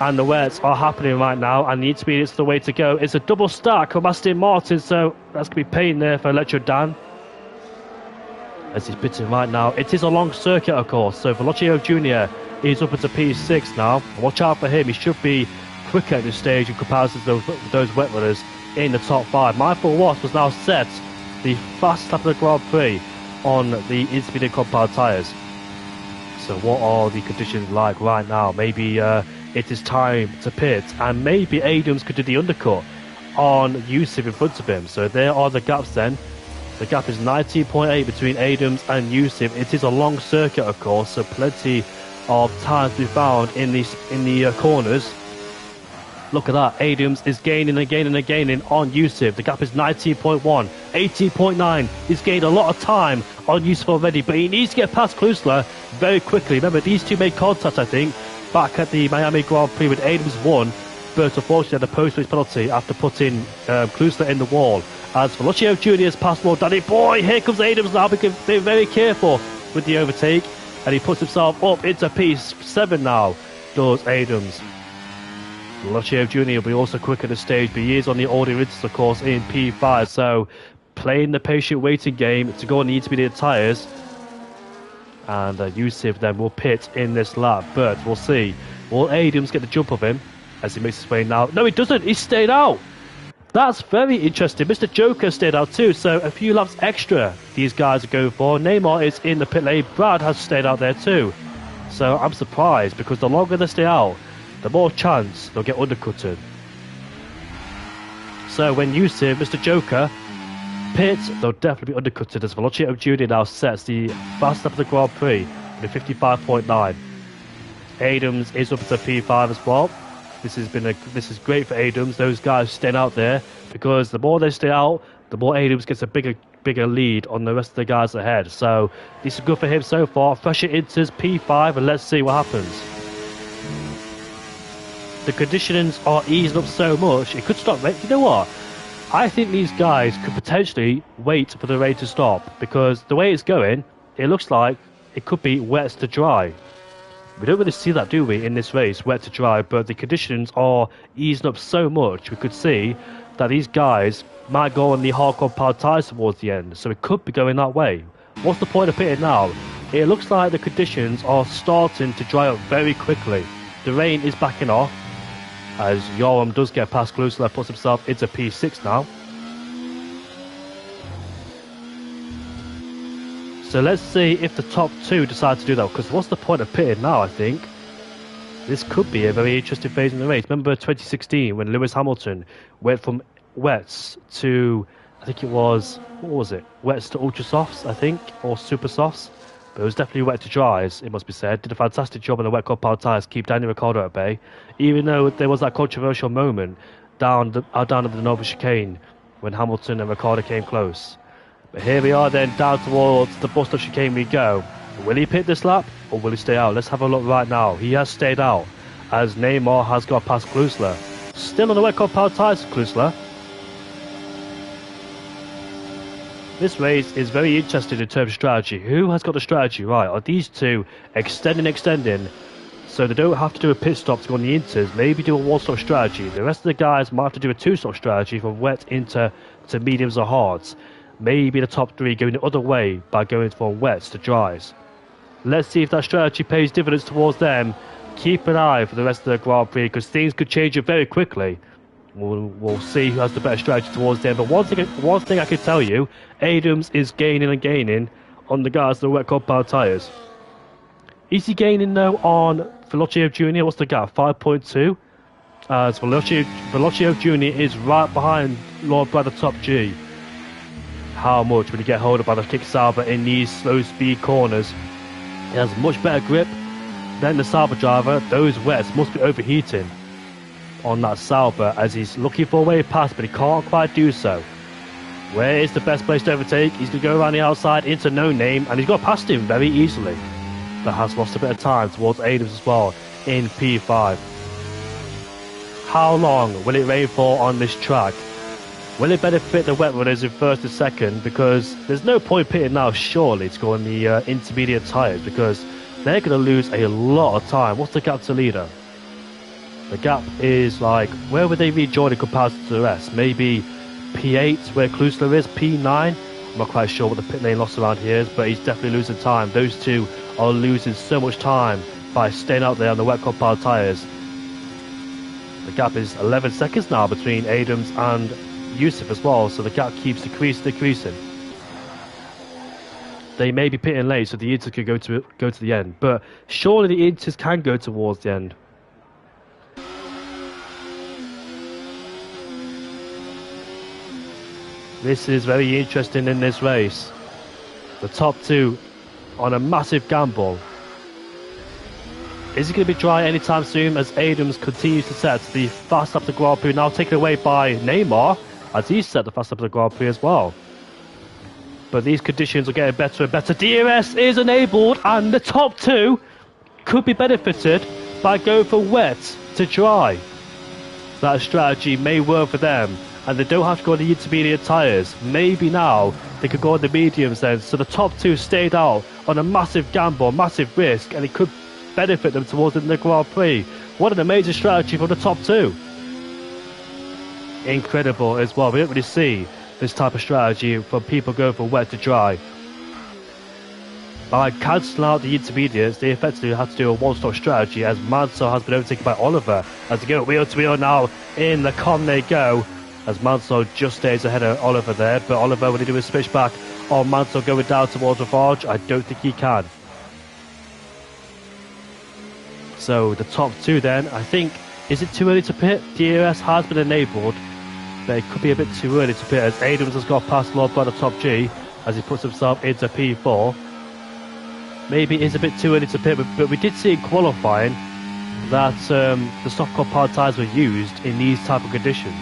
and the wets are happening right now, and the intermediates are the way to go. It's a double stack from Aston Martin, so that's going to be pain there for Electro Dan as he's pitting right now. It is a long circuit, of course, so Velocio Jr. is up into P6 now. Watch out for him. He should be quicker at this stage in comparison to those wet runners in the top 5. Mindful Wasp has now set the fastest lap of the Grand Prix on the intermediate compound tyres. So what are the conditions like right now? Maybe it is time to pit, and maybe Adams could do the undercut on Yusuf in front of him. So there are the gaps then. The gap is 19.8 between Adams and Yusuf. It is a long circuit, of course, so plenty of time to be found in the corners. Look at that, Adams is gaining and gaining and gaining on Yusuf. The gap is 19.1, 18.9. He's gained a lot of time on Yusuf already, but he needs to get past Klusler very quickly. Remember, these two made contact, I think, back at the Miami Grand Prix when Adams won, but unfortunately had a post-race penalty after putting Klusler in the wall. As Velocio Jr. has passed Lord Danny Boy, here comes Adams now, because they're very careful with the overtake, and he puts himself up into P7 now, does Adams. Velocio Jr. will be also quick at the stage, but he is on the older Inters, of course, in P5. So playing the patient waiting game to go on the intermediate tyres. And Yusuf then will pit in this lap, but we'll see. Will Adams get the jump of him as he makes his way now? No, he doesn't. He stayed out. That's very interesting. Mr. Joker stayed out too, so a few laps extra these guys are going for. Neymar is in the pit lane. Brad has stayed out there too. So I'm surprised because the longer they stay out, the more chance they'll get undercutted. So when Yusuf, Mr. Joker, pits, they'll definitely be undercutted as Velocio Jr. now sets the fastest lap of the Grand Prix with 55.9. Adams is up to P5 as well. This is great for Adams. Those guys staying out there because the more they stay out, the more Adams gets a bigger lead on the rest of the guys ahead. So this is good for him so far. Fresher enters P5 and let's see what happens. The conditions are easing up so much it could stop. You know what? I think these guys could potentially wait for the rain to stop because the way it's going, it looks like it could be wet to dry. We don't really see that, do we, in this race, wet to dry, but the conditions are easing up so much we could see that these guys might go on the hardcore powered tyres towards the end, so it could be going that way. What's the point of pitting now? It looks like the conditions are starting to dry up very quickly. The rain is backing off, as Yoram does get past Klusler, puts himself into P6 now. So let's see if the top two decide to do that, because what's the point of pitting now, I think? This could be a very interesting phase in the race. Remember 2016 when Lewis Hamilton went from wets to, I think it was, what was it? Wets to ultra softs, I think, or super softs. But it was definitely wet to dries, it must be said. Did a fantastic job on the wet core powered tyres, keep Daniel Ricciardo at bay. Even though there was that controversial moment down at the Nova chicane when Hamilton and Ricciardo came close. But here we are then, down towards the bus stop chicane we go. Will he pit this lap or will he stay out? Let's have a look right now. He has stayed out as Neymar has got past Klusler. Still on the wet core powered tyres, Klusler. This race is very interesting in terms of strategy. Who has got the strategy right? Are these two extending so they don't have to do a pit stop to go on the inters? Maybe do a one-stop strategy. The rest of the guys might have to do a two-stop strategy from wet into mediums or hards. Maybe the top three going the other way by going from wets to dries. Let's see if that strategy pays dividends towards them. Keep an eye for the rest of the Grand Prix because things could change it very quickly. We'll see who has the better strategy towards them. But one thing I can tell you, Adams is gaining and gaining on the guys that wet core powered tyres. Is he gaining though on Velocio Jr.? What's the gap? 5.2? As Velocio Jr. is right behind Lord Brother Top G. How much will he get hold of by the kick Sauber in these slow speed corners? He has much better grip than the Sauber driver. Those wets must be overheating on that Sauber as he's looking for a way past, but he can't quite do so. Where is the best place to overtake? He's going to go around the outside into No Name, and he's got past him very easily. But has lost a bit of time towards Adams as well in P5. How long will it rain for on this track? Will it benefit the wet runners in first and second? Because there's no point pitting now, surely, to go on the intermediate tyres, because they're going to lose a lot of time. What's the gap to leader? The gap is like, where would they rejoin in comparison to the rest? Maybe P8 where Klusler is, P9. I'm not quite sure what the pit lane loss around here is, but he's definitely losing time. Those two are losing so much time by staying out there on the wet core powered tyres. The gap is 11 seconds now between Adams and Yusuf as well, so the gap keeps decreasing. They may be pitting late, so the Inters could go to the end, but surely the Inters can go towards the end. This is very interesting in this race. The top two on a massive gamble. Is he going to be dry anytime soon as Adams continues to set the fast lap of the Grand Prix, now taken away by Neymar as he set the fast lap of the Grand Prix as well. But these conditions are getting better and better. DRS is enabled and the top two could be benefited by going from wet to dry. That strategy may work for them, and they don't have to go on the intermediate tyres. Maybe now they could go on the mediums then. So the top two stayed out on a massive gamble, massive risk, and it could benefit them towards the Grand Prix. What an amazing strategy from the top two. Incredible as well. We don't really see this type of strategy from people going from wet to dry. By cancelling out the intermediates, they effectively had to do a one-stop strategy as Mansell has been overtaken by Oliver. As they go wheel to wheel now, in the con they go, as Mansell just stays ahead of Oliver there. But Oliver, when he do his switchback on Mansell going down towards Lafarge, I don't think he can. So the top two then, I think, is it too early to pit? DRS has been enabled, but it could be a bit too early to pit as Adams has got past Lord by the top G as he puts himself into P4. Maybe it is a bit too early to pit, but we did see in qualifying that the soft compound tyres were used in these type of conditions.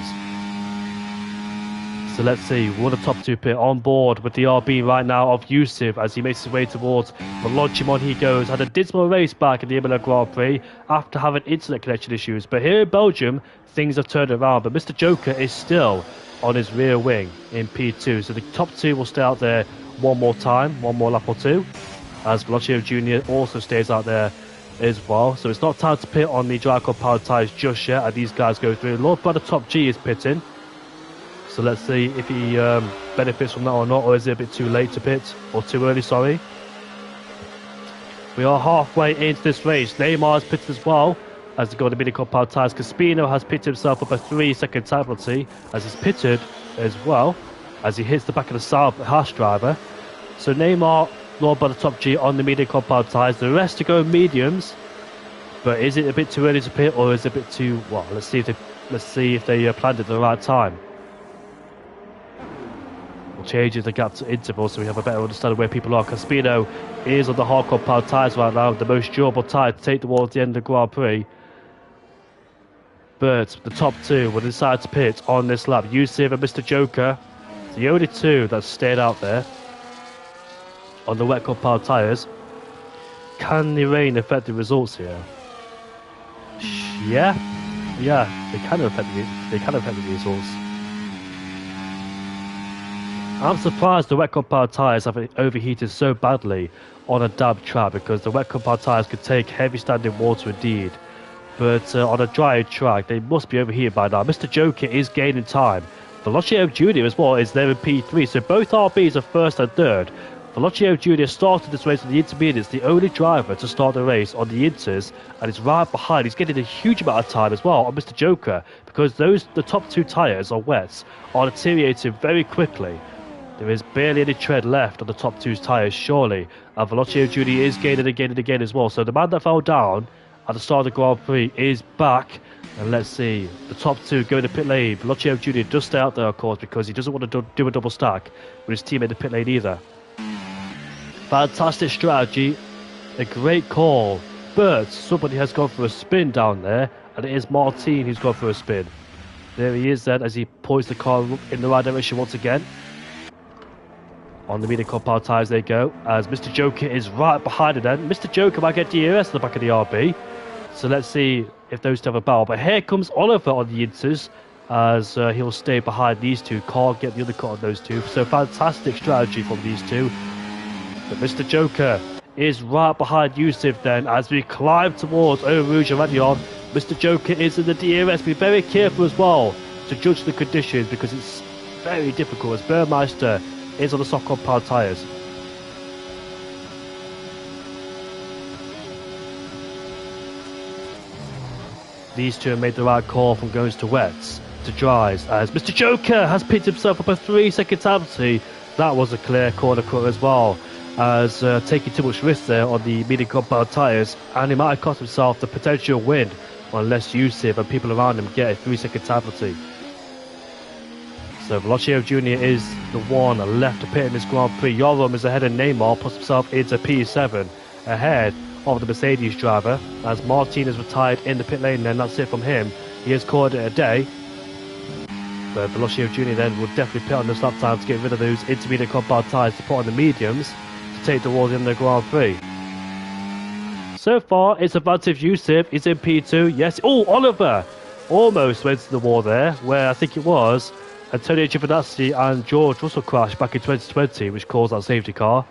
So let's see, will the top two pit on board with the RB right now of Yusuf as he makes his way towards the launching on he goes. Had a dismal race back in the Imola Grand Prix after having internet connection issues. But here in Belgium, things have turned around. But Mr. Joker is still on his rear wing in P2. So the top two will stay out there one more time, one more lap or two. As Velocio Jr. also stays out there as well. So it's not time to pit on the dry compound tyres just yet as these guys go through. Lord by the top G is pitting. So let's see if he benefits from that or not, or is it a bit too late to pit, or too early, sorry. We are halfway into this race. Neymar has pitted as well as they go to the mini compound tyres. Caspino has pitted himself up a 3-second time penalty as he's pitted as well as he hits the back of the Haas driver. So Neymar, Lord by the top G on the medium compound tyres. The rest to go mediums, but is it a bit too early to pit, or is it a bit too? Well, let's see if they planned it at the right time. Changes the gap to interval so we have a better understanding of where people are. Caspino is on the hard compound tyres right now, the most durable tyre to take towards the end of the Grand Prix. But the top two will decide to pit on this lap. Yusuf and Mr. Joker, the only two that stayed out there on the wet compound tyres. Can the rain affect the results here? Yeah, they can affect the results. I'm surprised the wet compound tyres have overheated so badly on a damp track, because the wet compound tyres could take heavy standing water indeed. But on a dry track, they must be overheated by now. Mr. Joker is gaining time. Velocio Jr. as well is there in P3, so both RBs are first and third. Velocio Jr. started this race on the intermediates, the only driver to start the race on the inters, and is right behind. He's getting a huge amount of time as well on Mr. Joker, because the top two tyres on wets are deteriorating very quickly. There is barely any tread left on the top two's tyres, surely. And Velocio Jr. is gaining again and again as well. So the man that fell down at the start of the Grand Prix is back. And let's see, the top two going to pit lane. Velocio Jr. does stay out there, of course, because he doesn't want to do a double stack with his teammate in the pit lane either. Fantastic strategy, a great call. But somebody has gone for a spin down there, and it is Martin who's gone for a spin. There he is then as he points the car in the right direction once again. On the medium compound tyres they go, as Mr. Joker is right behind it then. Mr. Joker might get DRS at the back of the RB. So let's see if those two have a battle. But here comes Oliver on the inters, as he'll stay behind these two. Can't get the undercut on those two. So fantastic strategy from these two. But Mr. Joker is right behind Yusuf then, as we climb towards Eau Rouge and Radion. Mr. Joker is in the DRS. Be very careful as well to judge the conditions, because it's very difficult as Burmeister is on the soft compound tyres. These two have made the right call from going to wets to dries, as Mr. Joker has picked himself up a 3-second penalty. That was a clear corner cut as well, as taking too much risk there on the medium compound tyres, and he might have cost himself the potential win unless Yusuf and people around him get a 3-second penalty. So Velocio Jr. is the one left to pit in this Grand Prix. Yoram is ahead of Neymar, puts himself into P7 ahead of the Mercedes driver, as Martin is retired in the pit lane, and that's it from him. He has called it a day. But Velocio Jr. then will definitely pit on this lap time to get rid of those intermediate compound tyres to put on the mediums to take towards the end of the Grand Prix. So far, it's advantage Yusuf. He's in P2. Yes. Oh, Oliver almost went to the wall there, where I think it was Antonio Giovinazzi and George Russell crashed back in 2020, which caused that safety car.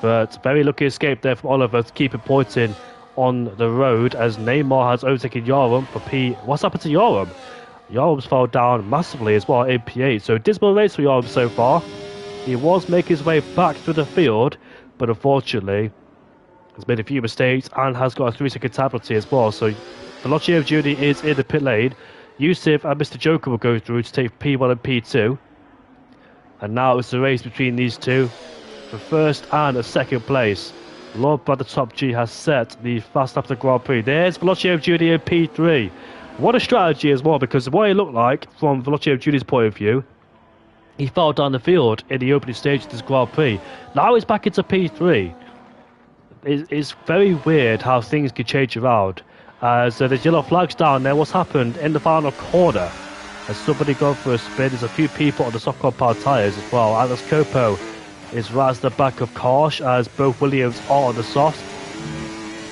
But very lucky escape there from Oliver to keep him pointing on the road as Neymar has overtaken Yoram for P. What's happened to Yoram? Yoram's fell down massively as well in P8. So dismal race for Yoram so far. He was making his way back through the field, but unfortunately has made a few mistakes and has got a 3-second time penalty as well. So Velocio Jr. is in the pit lane. Yusuf and Mr. Joker will go through to take P1 and P2. And now it's a race between these two for first and a second place. Lord Brother Top G has set the fast lap of the Grand Prix. There's Velocio Jr. in P3. What a strategy as well, because what it looked like from Velocio Jr.'s point of view, he fell down the field in the opening stage of this Grand Prix. Now he's back into P3. It's very weird how things can change around. So there's yellow flags down there. What's happened in the final corner? Has somebody gone for a spin? There's a few people on the soft compound tyres as well. Alex Copo is right at the back of Karsh as both Williams are on the soft.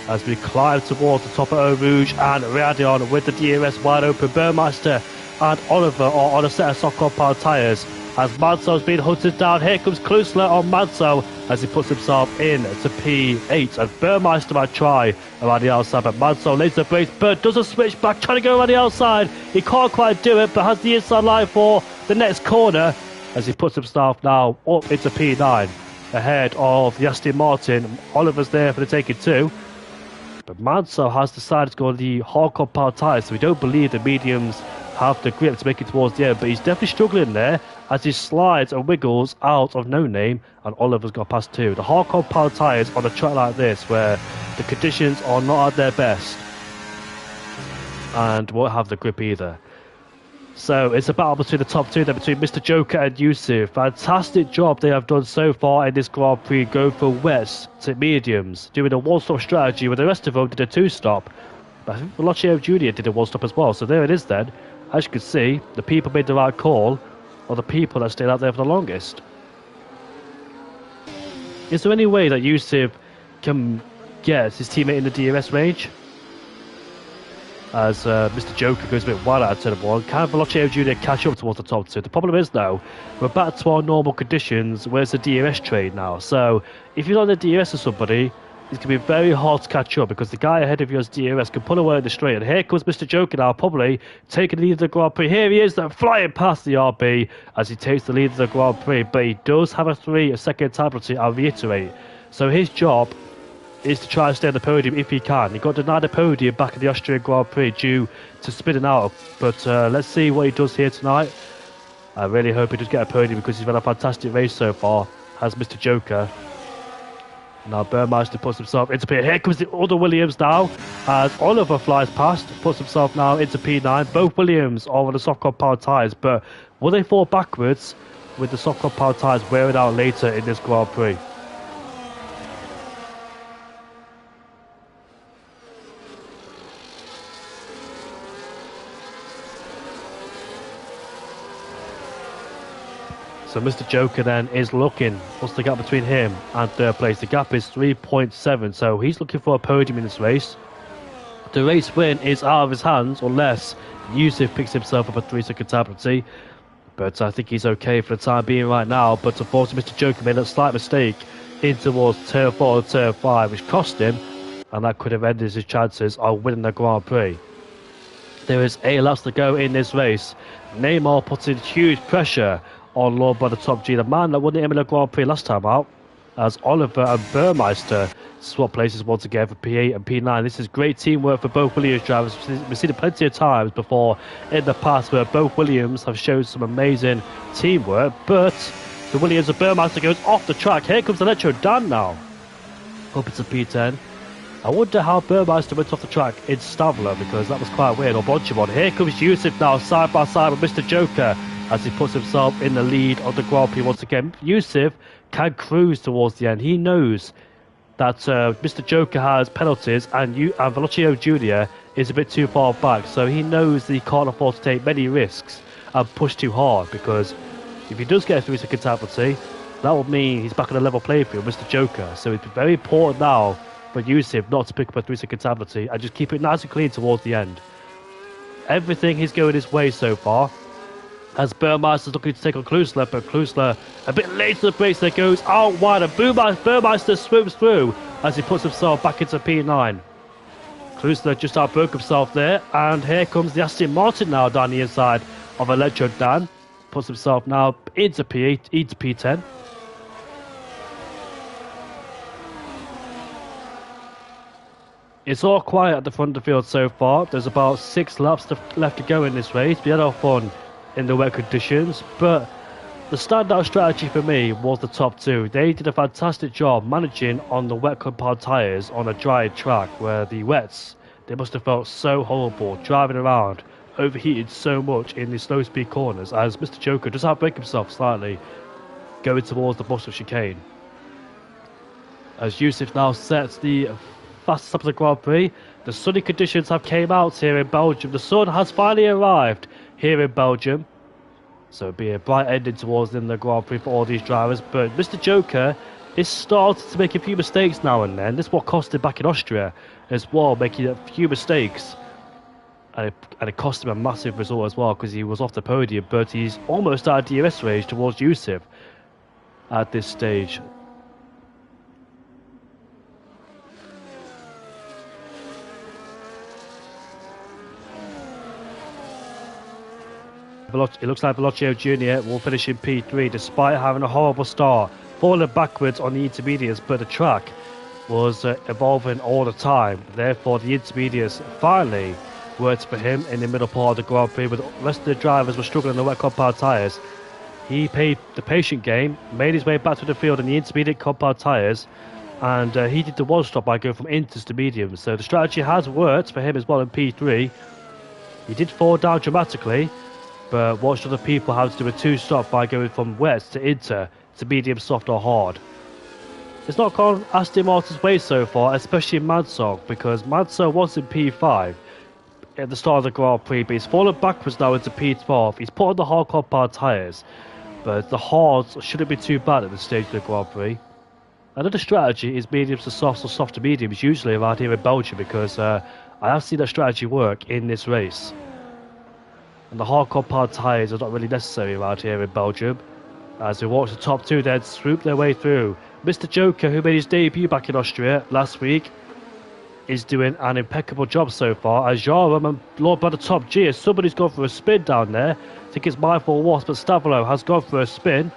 As we climb towards the top of Eau Rouge, and Radion with the DRS wide open. Burmeister and Oliver are on a set of soft compound tyres. As Manso's being hunted down, here comes Klusler on Manso as he puts himself in to P8. And Burmeister might try around the outside, but Manso lays the brakes, but doesn't switch back, trying to go around the outside. He can't quite do it, but has the inside line for the next corner as he puts himself now up into P9 ahead of the Aston Martin. Oliver's there for the taking too. But Manso has decided to go on the hard compound tyres, so we don't believe the mediums have the grip to make it towards the end, but he's definitely struggling there as he slides and wiggles out of No Name, and Oliver's got past two. The hard compound tyres on a track like this where the conditions are not at their best and won't have the grip either. So it's a battle between the top two there, between Mr. Joker and Yusuf. Fantastic job they have done so far in this Grand Prix, going from wets to mediums, doing a one-stop strategy where the rest of them did a two-stop. But I think Velocio Jr. did a one-stop as well, so there it is then. As you can see, the people made the right call, or the people that stayed out there for the longest. Is there any way that Yusuf can get his teammate in the DRS range? As Mr. Joker goes a bit wide out of turn 1. Can Velocio Jr. catch up towards the top two? The problem is, though, we're back to our normal conditions. Where's the DRS trade now? So, if you're on the DRS of somebody, it's going to be very hard to catch up because the guy ahead of yours DRS can pull away in the straight. And here comes Mr. Joker now, probably taking the lead of the Grand Prix. Here he is, flying past the RB as he takes the lead of the Grand Prix. But he does have a 3-second time penalty, I'll reiterate. So his job is to try and stay on the podium if he can. He got denied a podium back at the Austrian Grand Prix due to spinning out. But let's see what he does here tonight. I really hope he does get a podium because he's run a fantastic race so far, has Mr. Joker. Now Burmeister puts himself into P. Here comes the other Williams now as Oliver flies past, puts himself now into P9. Both Williams are on the soft compound tyres, but will they fall backwards with the soft compound tyres wearing out later in this Grand Prix? So Mr. Joker then is looking. What's the gap between him and third place? The gap is 3.7. So he's looking for a podium in this race. The race win is out of his hands unless Yusuf picks himself up a 3-second time penalty. But I think he's okay for the time being right now. But unfortunately, Mr. Joker made a slight mistake in towards turn 4 and turn 5, which cost him. And that could have ended his chances of winning the Grand Prix. There is 8 laps to go in this race. Neymar puts in huge pressure on Lord by the Top G, the man that won the Imola Grand Prix last time out, as Oliver and Burmeister swap places once again for P8 and P9. This is great teamwork for both Williams drivers. We've seen it plenty of times before in the past where both Williams have shown some amazing teamwork, but the Williams and Burmeister goes off the track. Here comes Electro Dan now, up into P10. I wonder how Burmeister went off the track in Stavler because that was quite weird, or Bonchimon. Here comes Yusuf now, side by side with Mr. Joker, as he puts himself in the lead of the Grand Prix once again. Yusuf can cruise towards the end. He knows that Mr. Joker has penalties and Velocio Jr. is a bit too far back, so he knows that he can't afford to take many risks and push too hard, because if he does get a 3-second time penalty, that would mean he's back on a level playing field with Mr. Joker. So it's very important now for Yusuf not to pick up a 3-second time penalty and just keep it nice and clean towards the end. Everything is going his way so far, as Burmeister's looking to take on Klusler, but Klusler a bit late to the brakes there, goes out wide, and Burmeister swims through as he puts himself back into P9. Cruiser just outbroke himself there, and here comes the Aston Martin now down the inside of Electro Dan. Puts himself now into P8, into P10. It's all quiet at the front of the field so far. There's about 6 laps left to go in this race. We had our fun in the wet conditions, but the standout strategy for me was the top 2. They did a fantastic job managing on the wet compound tyres on a dry track where the wets, they must have felt so horrible driving around, overheated so much in the slow speed corners as Mr. Joker does outbrake himself slightly going towards the bottom chicane. As Yusuf now sets the fastest lap of the Grand Prix, the sunny conditions have came out here in Belgium. The sun has finally arrived here in Belgium. So it'll be a bright ending towards the Grand Prix for all these drivers. But Mr. Joker is starting to make a few mistakes now and then. This is what cost him back in Austria as well, making a few mistakes. And it cost him a massive result as well because he was off the podium. But he's almost out of DRS range towards Yusuf at this stage. It looks like Velocio Jr. will finish in P3 despite having a horrible start, falling backwards on the intermediates, but the track was evolving all the time. Therefore, the intermediates finally worked for him in the middle part of the Grand Prix, but the rest of the drivers were struggling on the wet compound tyres. He played the patient game, made his way back to the field in the intermediate compound tyres, and he did the one stop by going from inters to mediums. So the strategy has worked for him as well in P3. He did fall down dramatically, but watched other people how to do a 2-stop by going from wet to inter to medium, soft or hard. It's not gone Aston Martin's way so far, especially in Mansell, because Mansell was in P5 at the start of the Grand Prix, but he's fallen backwards now into P12. He's put on the hard compound tyres, but the hards shouldn't be too bad at this stage of the Grand Prix. Another strategy is mediums to softs or soft to mediums, usually around here in Belgium, because I have seen that strategy work in this race. And the hard compound tyres are not really necessary around here in Belgium. As we watch the top 2 then swoop their way through. Mr. Joker, who made his debut back in Austria last week, is doing an impeccable job so far. As Yaram and Lord by the top G, somebody's gone for a spin down there. I think it's Mindful Wasp, but Stavolo has gone for a spin.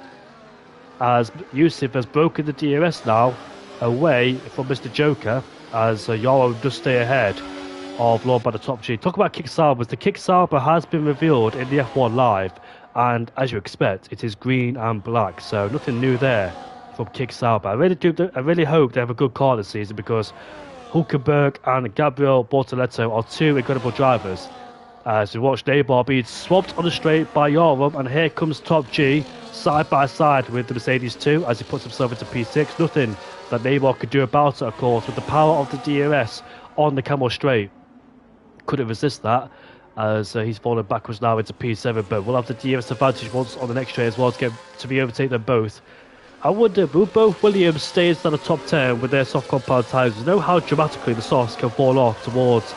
As Yusuf has broken the DRS now away from Mr. Joker, as Yaram does stay ahead of Lord by the top G. Talk about kick sabers. The kick saber has been revealed in the F1 Live, and as you expect, it is green and black, so nothing new there from kick saber. I really hope they have a good car this season, because Hulkenberg and Gabriel Bortoletto are 2 incredible drivers. As we watch Neymar being swamped on the straight by Yaram, and here comes top G side by side with the Mercedes 2 as he puts himself into P6. Nothing that Neymar could do about it, of course, with the power of the DRS on the Camel straight. Couldn't resist that, as he's fallen backwards now into P7, but we'll have the DRS advantage once on the next straight as well to be overtake them both. I wonder, will both Williams stay inside the top 10 with their soft compound tyres? You know how dramatically the softs can fall off towards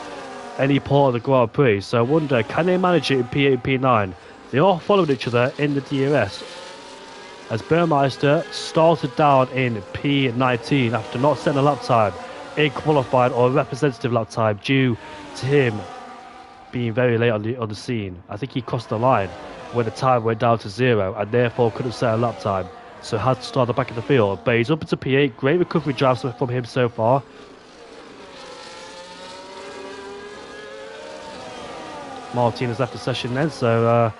any part of the Grand Prix, so I wonder, can they manage it in P8 and P9? They are following each other in the DRS, as Burmeister started down in P19 after not setting a lap time in qualifying or a representative lap time due to him being very late on the scene. I think he crossed the line when the time went down to 0 and therefore couldn't set a lap time, so had to start the back of the field. But he's up into P8. Great recovery drives from him so far. Martin has left the session then, so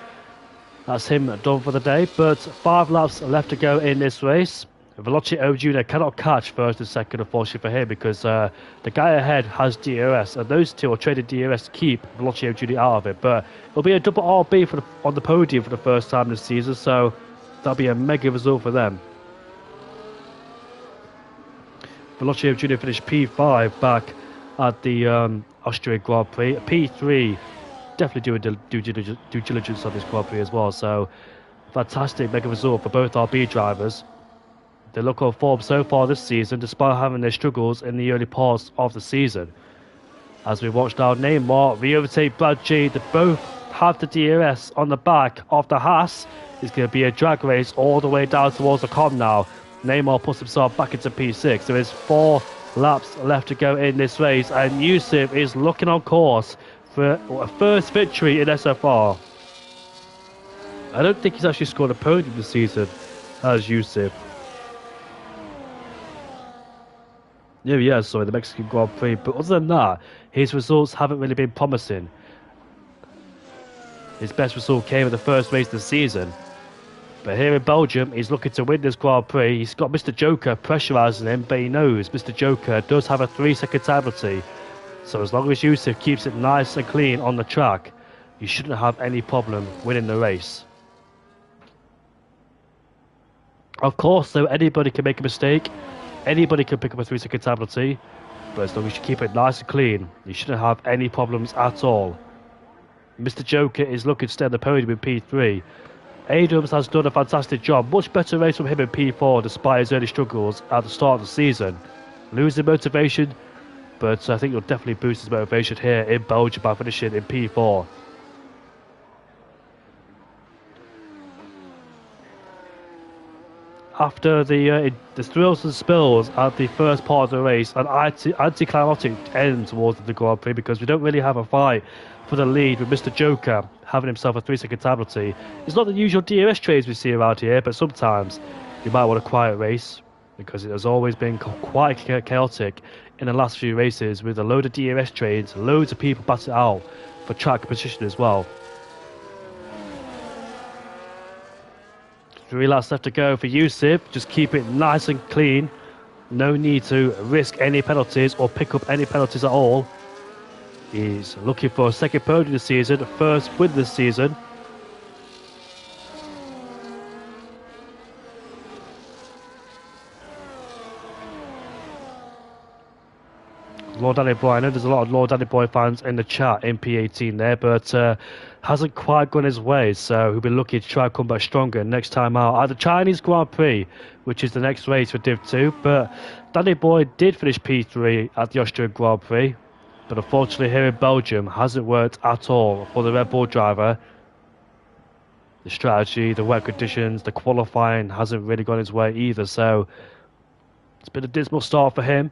that's him done for the day. But 5 laps left to go in this race. Velocio Jr. cannot catch first and second, unfortunately for him, because the guy ahead has DRS, and those two are trading DRS to keep Velocio Jr. out of it. But it'll be a double RB on the podium for the first time this season, so that'll be a mega result for them. Velocio Jr. finished P5 back at the Austrian Grand Prix. P3, definitely doing due diligence on this Grand Prix as well, so fantastic mega result for both RB drivers. They look on form so far this season, despite having their struggles in the early parts of the season. As we watch now, Neymar re-overtake Brad G. They both have the DRS on the back of the Haas. It's going to be a drag race all the way down towards the Com now. Neymar puts himself back into P6. There is 4 laps left to go in this race, and Yusuf is looking on course for a first victory in SFR. I don't think he's actually scored a podium this season as Yusuf. Yeah, sorry, the Mexican Grand Prix, but other than that, his results haven't really been promising. His best result came at the first race of the season. But here in Belgium, he's looking to win this Grand Prix. He's got Mr. Joker pressurising him, but he knows Mr. Joker does have a 3-second penalty. So as long as Yusuf keeps it nice and clean on the track, you shouldn't have any problem winning the race. Of course, though, anybody can make a mistake. Anybody can pick up a 3-second penalty. But as long as you keep it nice and clean, you shouldn't have any problems at all. Mr. Joker is looking to stay on the podium in P3. Adams has done a fantastic job. Much better race from him in P4 despite his early struggles at the start of the season. Losing motivation, but I think he'll definitely boost his motivation here in Belgium by finishing in P4. After the thrills and spills at the first part of the race, an anticlimactic end towards the Grand Prix because we don't really have a fight for the lead with Mr. Joker having himself a 3-second penalty. It's not the usual DRS trades we see around here, but sometimes you might want a quiet race because it has always been quite chaotic in the last few races with a load of DRS trades, loads of people batting out for track position as well. 3 laps left to go for Yusuf. Just keep it nice and clean. No need to risk any penalties or pick up any penalties at all. He's looking for a second podium this season, first win this season. Lord Danny Boy, I know there's a lot of Lord Danny Boy fans in the chat in P18 there, but hasn't quite gone his way, so he'll be looking to try and come back stronger next time out at the Chinese Grand Prix, which is the next race for Div 2. But Danny Boy did finish P3 at the Austrian Grand Prix, but unfortunately here in Belgium hasn't worked at all for the Red Bull driver. The strategy, the wet conditions, the qualifying hasn't really gone his way either, so it's been a dismal start for him.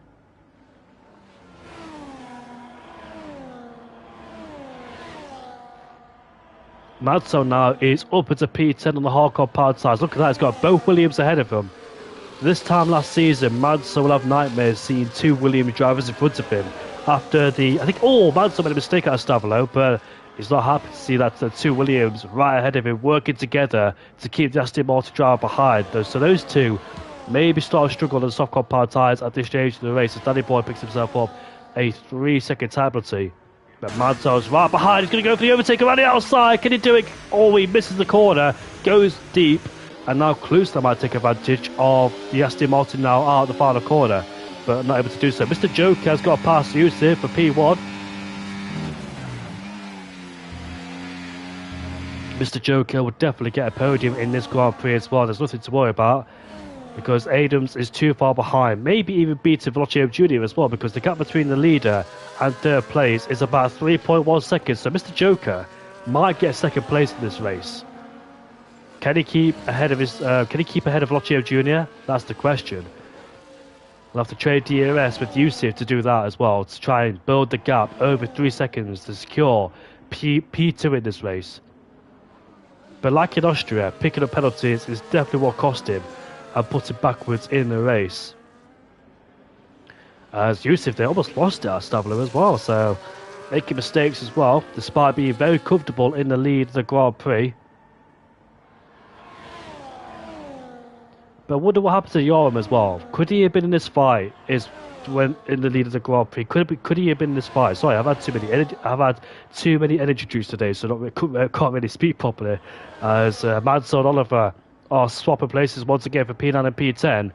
Madso now is up into P10 on the hardcore powered sides. Look at that, he's got both Williams ahead of him. This time last season, Madso will have nightmares seeing 2 Williams drivers in front of him. After Madso made a mistake at Stavolo, but he's not happy to see that the 2 Williams right ahead of him working together to keep the Aston Martin driver behind. So those two maybe start to struggle on the soft powered tyres at this stage of the race as Danny Boy picks himself up a 3-second penalty. But Madso's right behind, he's going to go for the overtake around the outside. Can he do it? Oh, he misses the corner, goes deep, and now Kloosner might take advantage of the Aston Martin now out of the final corner, but not able to do so. Mr. Joker has got a pass Yusuf for P1. Mr. Joker will definitely get a podium in this Grand Prix as well. There's nothing to worry about because Adams is too far behind. Maybe even beating Velocio Jr. as well, because the gap between the leader and third place is about 3.1 seconds. So Mr. Joker might get second place in this race. Can he keep ahead of Velocio Jr.? That's the question. We'll have to trade DRS with Yusuf to do that as well, to try and build the gap over 3 seconds to secure P2 in this race. But like in Austria, picking up penalties is definitely what cost him and put him backwards in the race. As Yusuf, they almost lost it at Stavolo as well, so making mistakes as well, despite being very comfortable in the lead of the Grand Prix. But I wonder what happened to Yoram as well. Could he have been in this fight? When in the lead of the Grand Prix, could he have been in this fight? Sorry, I've had too many energy drinks today, so can't really speak properly. As Madso and Oliver are swapping places once again for P9 and P10.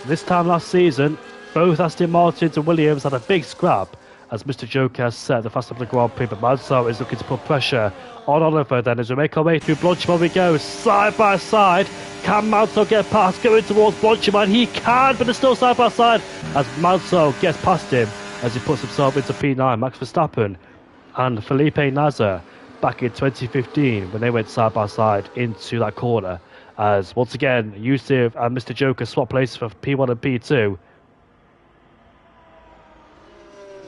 This time last season, both Aston Martins and Williams had a big scrap as Mr. Joker has set the fast of the Grand Prix, but Madso is looking to put pressure on Oliver then as we make our way through Blanchimont we go, side by side. Can Madso get past, going towards Blanchimont? He can, but it's still side by side as Madso gets past him as he puts himself into P9. Max Verstappen and Felipe Nasr back in 2015 when they went side by side into that corner as once again Yusuf and Mr. Joker swap places for P1 and P2.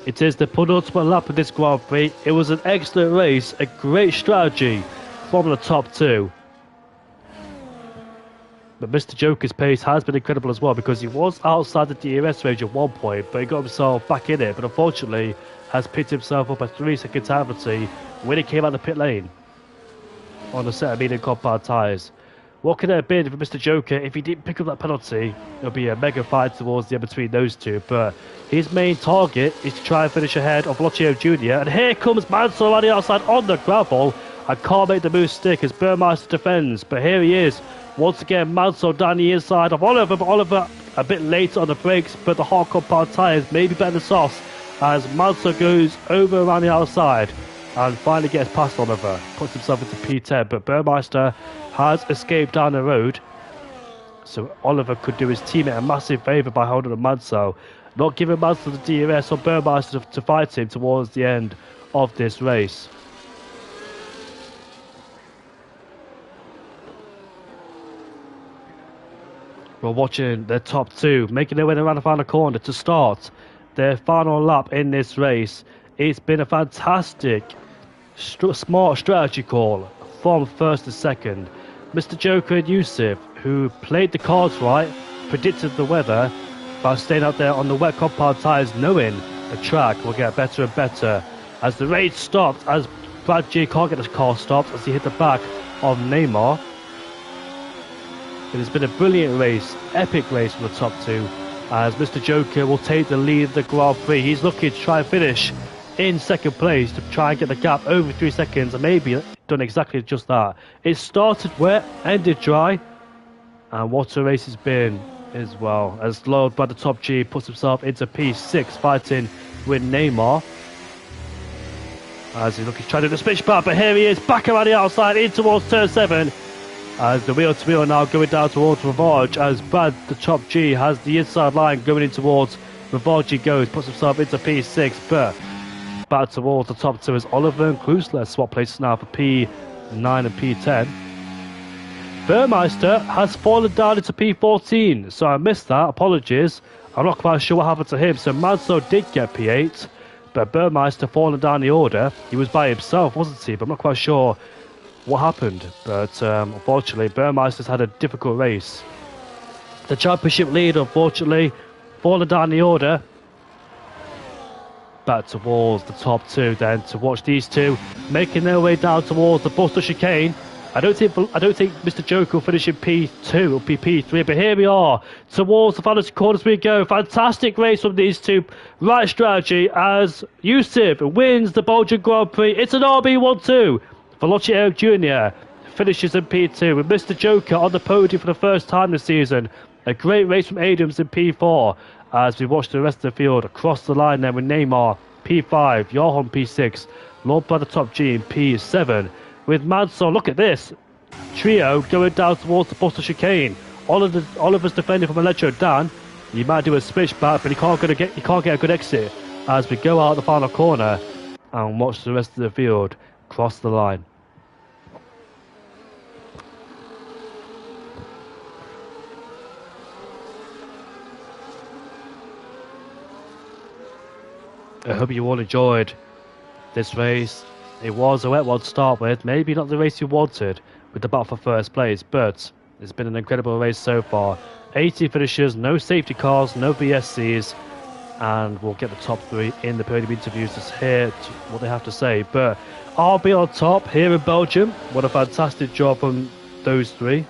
It is the penultimate lap of this Grand Prix. It was an excellent race, a great strategy from the top two. But Mr. Joker's pace has been incredible as well, because he was outside the DRS range at one point, but he got himself back in it, but unfortunately has picked himself up a 3-second time penalty when he came out the pit lane on a set of medium compound tyres. What could it have been for Mr. Joker if he didn't pick up that penalty? It'll be a mega fight towards the end between those two, but his main target is to try and finish ahead of Velocio Jr. And here comes Mansell on the outside on the gravel and can't make the move stick as Burmeister defends, but here he is. Once again, Mansell down the inside of Oliver, but Oliver a bit late on the brakes, but the hard compound tyres may be better than softs as Mansell goes over around the outside and finally gets past Oliver, puts himself into P10, but Burmeister has escaped down the road, so Oliver could do his teammate a massive favour by holding on Mansell, not giving Mansell the DRS or Burmeister to fight him towards the end of this race. We're watching the top two making their way around the final corner to start their final lap in this race. It's been a fantastic, smart strategy call from first to second. Mr. Joker and Yusuf, who played the cards right, predicted the weather by staying out there on the wet compound tyres, knowing the track will get better and better. As the race stopped, as Brad G can't get his car stopped as he hit the back of Neymar. It has been a brilliant race, epic race from the top two, as Mr. Joker will take the lead of the Grand Prix. He's looking to try and finish in second place to try and get the gap over 3 seconds, and maybe done exactly just that. It started wet, ended dry, and what a race it's been as well, as Lord by the top G puts himself into P6 fighting with Neymar as he's looking to try to do the switch back, but here he is back around the outside in towards turn 7 as the wheel to wheel now going down towards Rivage as Brad the top G has the inside line going in towards Rivage. Goes, puts himself into P6, but back towards the top two as Oliver and Krusler swap places now for P9 and P10. Burmeister has fallen down into P14, so I missed that, apologies. I'm not quite sure what happened to him, so Mansell did get P8, but Burmeister fallen down the order. He was by himself, wasn't he? But I'm not quite sure what happened, but unfortunately Burmeister's had a difficult race. The championship lead, unfortunately, fallen down the order. Back towards the top two then to watch these two making their way down towards the Buster chicane. I don't think Mr. Joker will finish in P2 or P3, but here we are towards the final corners we go. Fantastic race from these two. Right strategy as Yusuf wins the Belgian Grand Prix. It's an RB12. Velocio Jr. finishes in P2 with Mr. Joker on the podium for the first time this season. A great race from Adams in P4 as we watch the rest of the field across the line there with Neymar P5, Johan P6, Lord by the top G in P7 with Mansell. Look at this trio going down towards the Buster chicane. Oliver's defending from Electro Dan. He might do a switch back, but he can't get a good exit as we go out the final corner and watch the rest of the field cross the line. I hope you all enjoyed this race. It was a wet one to start with, maybe not the race you wanted with the battle for first place, but it's been an incredible race so far. 80 finishes, no safety cars, no VSCs, and we'll get the top three in the podium interviews to hear what they have to say. But I'll be on top here in Belgium. What a fantastic job from those three.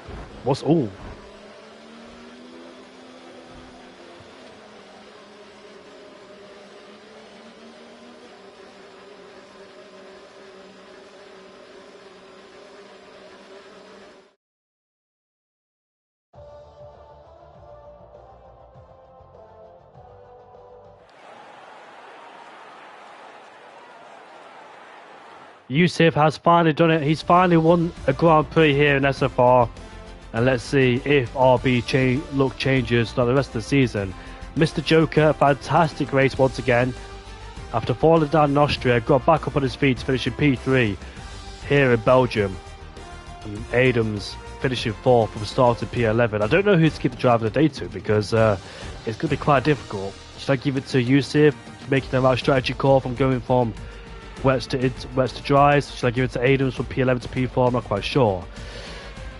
Yusuf has finally done it. He's finally won a Grand Prix here in SFR. And let's see if RB look changes throughout the rest of the season. Mr. Joker, fantastic race once again. After falling down in Austria, got back up on his feet to finish in P3 here in Belgium. And Adams finishing fourth from start to P11. I don't know who to give the driver of the day to because it's going to be quite difficult. Should I give it to Yusuf, making the right strategy call from going from wets to dries? Should I give it to Adams from P11 to P4? I'm not quite sure.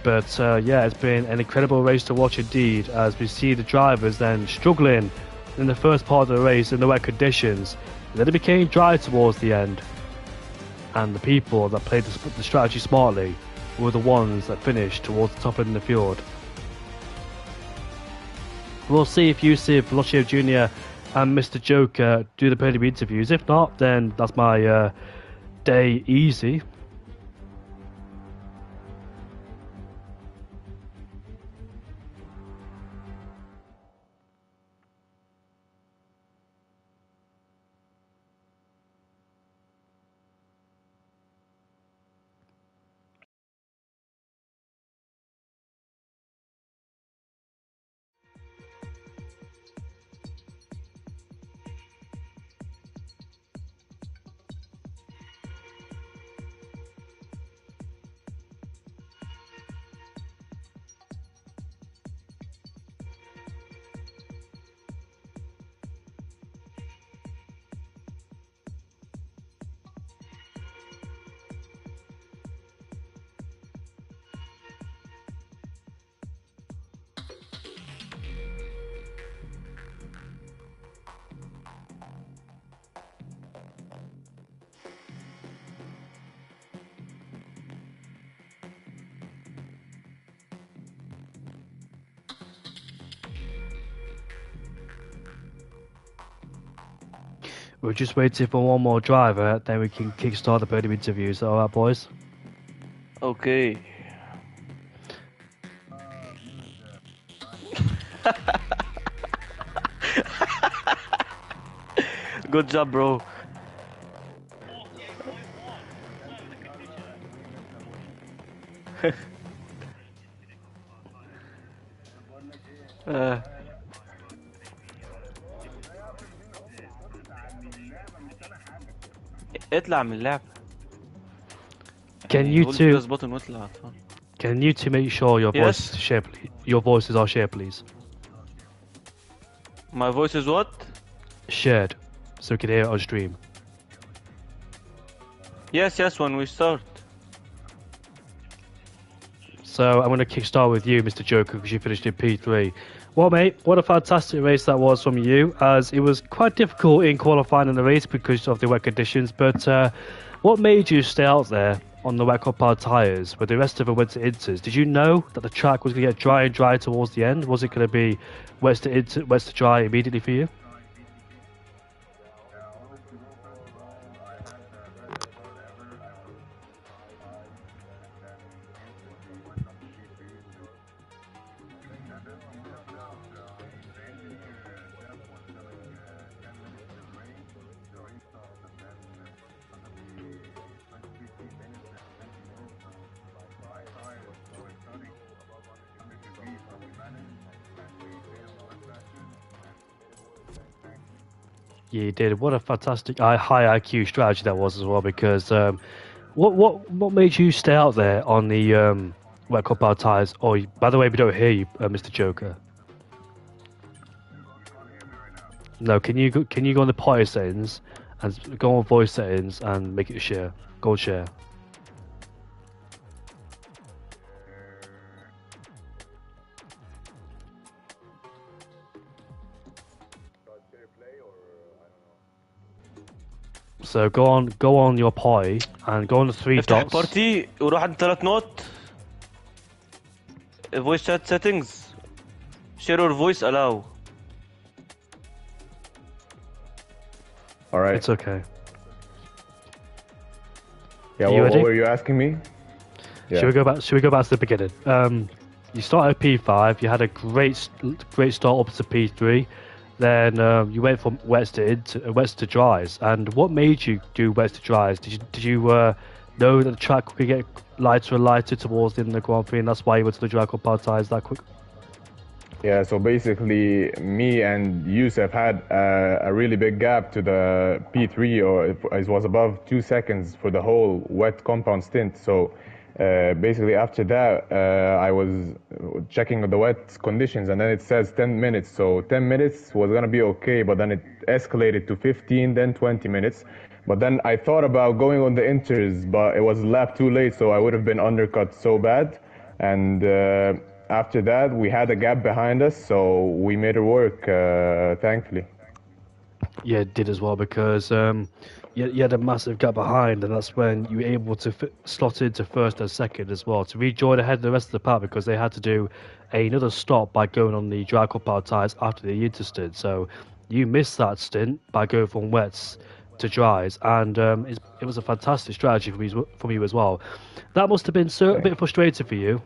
But yeah, it's been an incredible race to watch indeed, as we see the drivers then struggling in the first part of the race in the wet conditions. And then it became dry towards the end. And the people that played the strategy smartly were the ones that finished towards the top end of the field. We'll see if Yusuf, Velocio Jr. and Mr. Joker do the podium interviews. If not, then that's my day easy. We're just waiting for one more driver, then we can kickstart the podium interviews. Alright, boys? Okay. Good job, bro. اطلع من اللعبة. Can you two بutton واطلع. Can you two make sure your voices share, please? Your voices are shared, please. My voice is what? Shared, so we can hear it on stream. Yes, when we start. So I'm going to kickstart with you, Mr. Joker, because you finished in P3. Well, mate, what a fantastic race that was from you, as it was quite difficult in qualifying in the race because of the wet conditions. But what made you stay out there on the wet compound tyres where the rest of them went to inters? Did you know that the track was going to get dry and dry towards the end? Was it going to be wet to dry immediately for you? Yeah, you did. What a fantastic high IQ strategy that was as well. Because what made you stay out there on the wet compound tyres? Oh, by the way, we don't hear you, Mr. Joker. No, can you go on the party settings and go on voice settings and make it share? Go share. So go on your party and go on the three dots. بارتي وروح عند 3 نقط. Voice chat settings. Share your voice allow. All right. It's okay. Yeah, what were you asking me? Yeah. Should we go back to the beginning? You started at P5. You had a great start up to P3. Then you went from wets to dries. And what made you do wets to dries? Did you know that the track would get lighter and lighter towards the end of the Grand Prix, and that's why you went to the dry compound tyres that quick? Yeah, so basically, me and Yusuf had a really big gap to the P3, or it was above 2 seconds for the whole wet compound stint. So Basically, after that, I was checking the wet conditions, and then it says 10 minutes. So 10 minutes was gonna be okay, but then it escalated to 15, then 20 minutes. But then I thought about going on the inters, but it was a lap too late, so I would have been undercut so bad. And after that, we had a gap behind us, so we made it work, thankfully. Yeah, it did as well because you had a massive gap behind, and that's when you were able to slot into first and second as well to rejoin ahead of the rest of the pack because they had to do another stop by going on the dry cool power tyres after the interstint. So you missed that stint by going from wets to dries, and it was a fantastic strategy from you as well. That must have been a bit frustrating for you,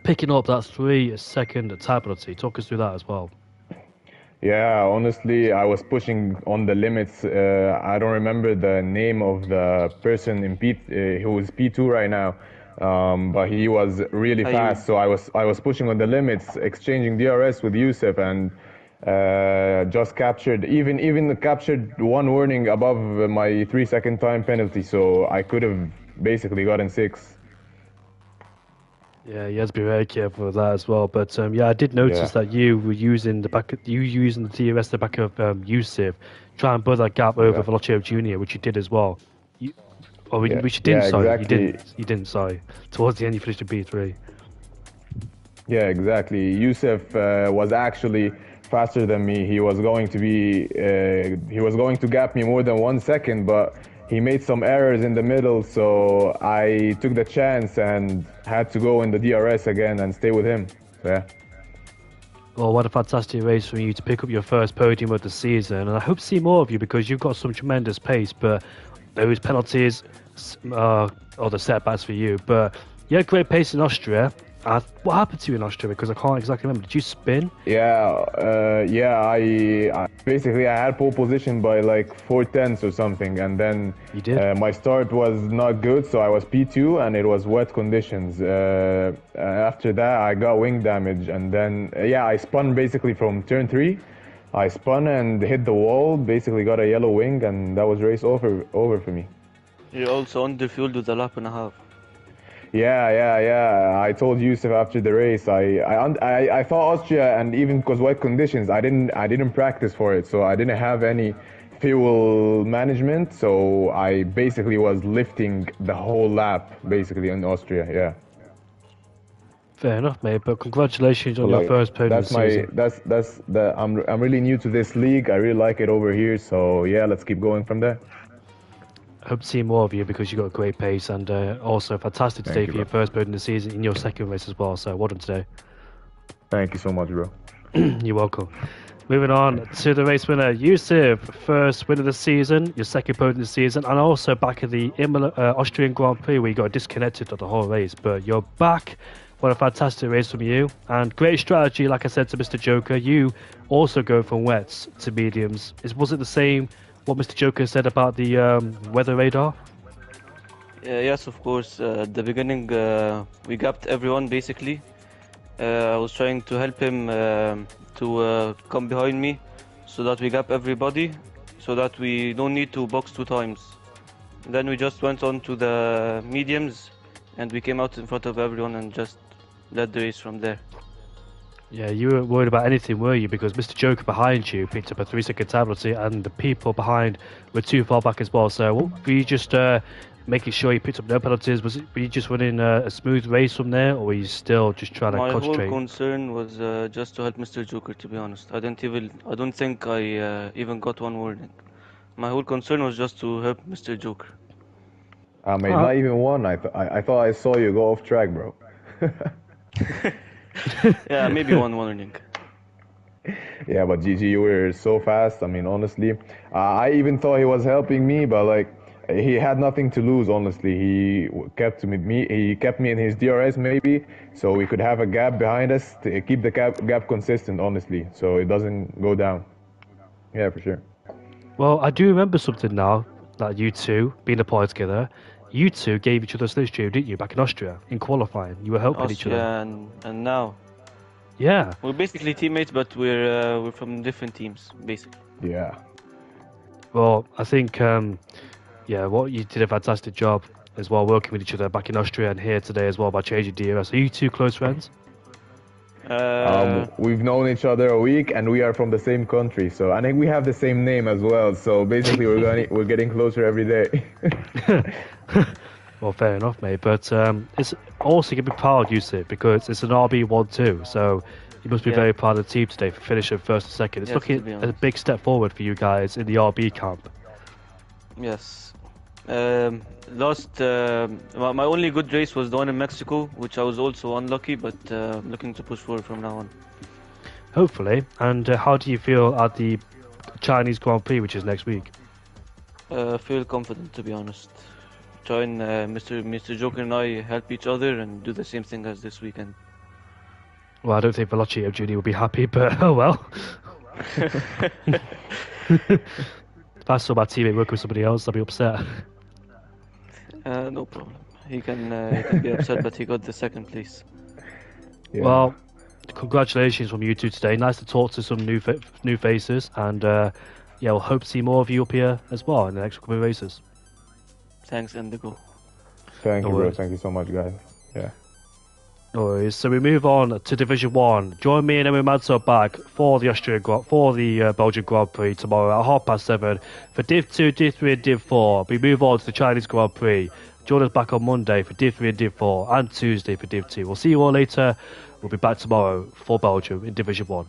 picking up that 3-second time penalty. Talk us through that as well. Yeah, honestly, I was pushing on the limits. I don't remember the name of the person in who is P2 right now, but he was really fast. So I was pushing on the limits, exchanging DRS with Yusuf, and just even captured one warning above my 3-second time penalty. So I could have basically gotten 6. Yeah, you have to be very careful with that as well. But yeah, I did notice that you were using the DRS the back of Yusuf, try and build that gap over Velocio Junior, which you did as well. Which you didn't. Sorry, exactly. You didn't. Sorry, towards the end you finished at B3. Yeah, exactly. Yusuf was actually faster than me. He was going to gap me more than 1 second, but he made some errors in the middle, so I took the chance and had to go in the DRS again and stay with him. So, yeah. Well, what a fantastic race for you to pick up your first podium of the season, and I hope to see more of you because you've got some tremendous pace, but those penalties or the setbacks for you. But you had great pace in Austria. What happened to you in Austria? Because I can't exactly remember. Did you spin? Yeah, I basically I had pole position by like 4/10 or something, and then you did? My start was not good, so I was P2, and it was wet conditions. After that, I got wing damage, and then I spun basically from turn 3. I spun and hit the wall, basically got a yellow wing, and that was race over for me. You're also underfueled with a lap and a half. Yeah. I told Yusuf after the race. I thought Austria, and even because wet conditions, I didn't practice for it, so I didn't have any fuel management. So I basically was lifting the whole lap basically in Austria. Yeah. Fair enough, mate. But congratulations on your first podium season. I'm really new to this league. I really like it over here. So yeah, let's keep going from there. Hope to see more of you because you got a great pace and also fantastic today for your first podium of the season in your second race as well. So well done today. Thank you so much, bro. You're welcome. Moving on to the race winner, Yusuf, first win of the season, your second podium of the season, and also back at the Austrian Grand Prix where you got disconnected of the whole race. But you're back. What a fantastic race from you. And great strategy, like I said to Mr. Joker. You also go from wets to mediums. Was it the same what Mr. Joker said about the weather radar? Yes, of course. At the beginning, we gapped everyone basically. I was trying to help him to come behind me so that we gap everybody, so that we don't need to box 2 times. Then we just went on to the mediums and we came out in front of everyone and just led the race from there. Yeah, you weren't worried about anything, were you? Because Mr. Joker behind you picked up a 3-second time penalty, and the people behind were too far back as well. So, were you just making sure you picked up no penalties? Were you just running a smooth race from there, or were you still just trying to concentrate? My whole concern was just to help Mr. Joker. To be honest, I don't think I even got one warning. My whole concern was just to help Mr. Joker. Mate, not even one. I thought I saw you go off track, bro. Yeah, maybe one warning. Yeah, but GG, you were so fast. I mean, honestly, I even thought he was helping me, but like, he had nothing to lose. Honestly, he kept me. He kept me in his DRS maybe, so we could have a gap behind us to keep the gap consistent. Honestly, so it doesn't go down. Yeah, for sure. Well, I do remember something now that you two being applied together. You two gave each other a slipstream, didn't you, back in Austria in qualifying? You were helping each other. And now. Yeah. We're basically teammates, but we're from different teams, basically. Yeah. Well, I think, what you did a fantastic job. as well, working with each other back in Austria and here today as well by changing DRS. Are you two close friends? We've known each other a week, and we are from the same country, so I think we have the same name as well. So basically, we're getting closer every day. Well, fair enough, mate. But it's also going to be proud, Yusuf, because it's an RB1 too. So you must be very proud of the team today for finishing first and second. It's looking a big step forward for you guys in the RB camp. Yes. My only good race was the one in Mexico, which I was also unlucky, but I'm looking to push forward from now on. Hopefully. And how do you feel at the Chinese Grand Prix, which is next week? Feel confident, to be honest. Trying Mr. Joker and I help each other and do the same thing as this weekend. Well, I don't think Velocio Jr. will be happy, but oh well. If I saw my teammate working with somebody else, I'd be upset. No problem. He can be upset, but he got the second place. Yeah. Well, congratulations from you two today. Nice to talk to some new faces, and we'll hope to see more of you up here as well in the next couple of races. Thanks, Indigo. Thank you, bro. Thank you so much, guys. Yeah. No worries. So we move on to Division 1. Join me and Emma Madso back for the Belgian Grand Prix tomorrow at 7:30 for Div 2, Div 3 and Div 4. We move on to the Chinese Grand Prix. Join us back on Monday for Div 3 and Div 4 and Tuesday for Div 2. We'll see you all later. We'll be back tomorrow for Belgium in Division 1.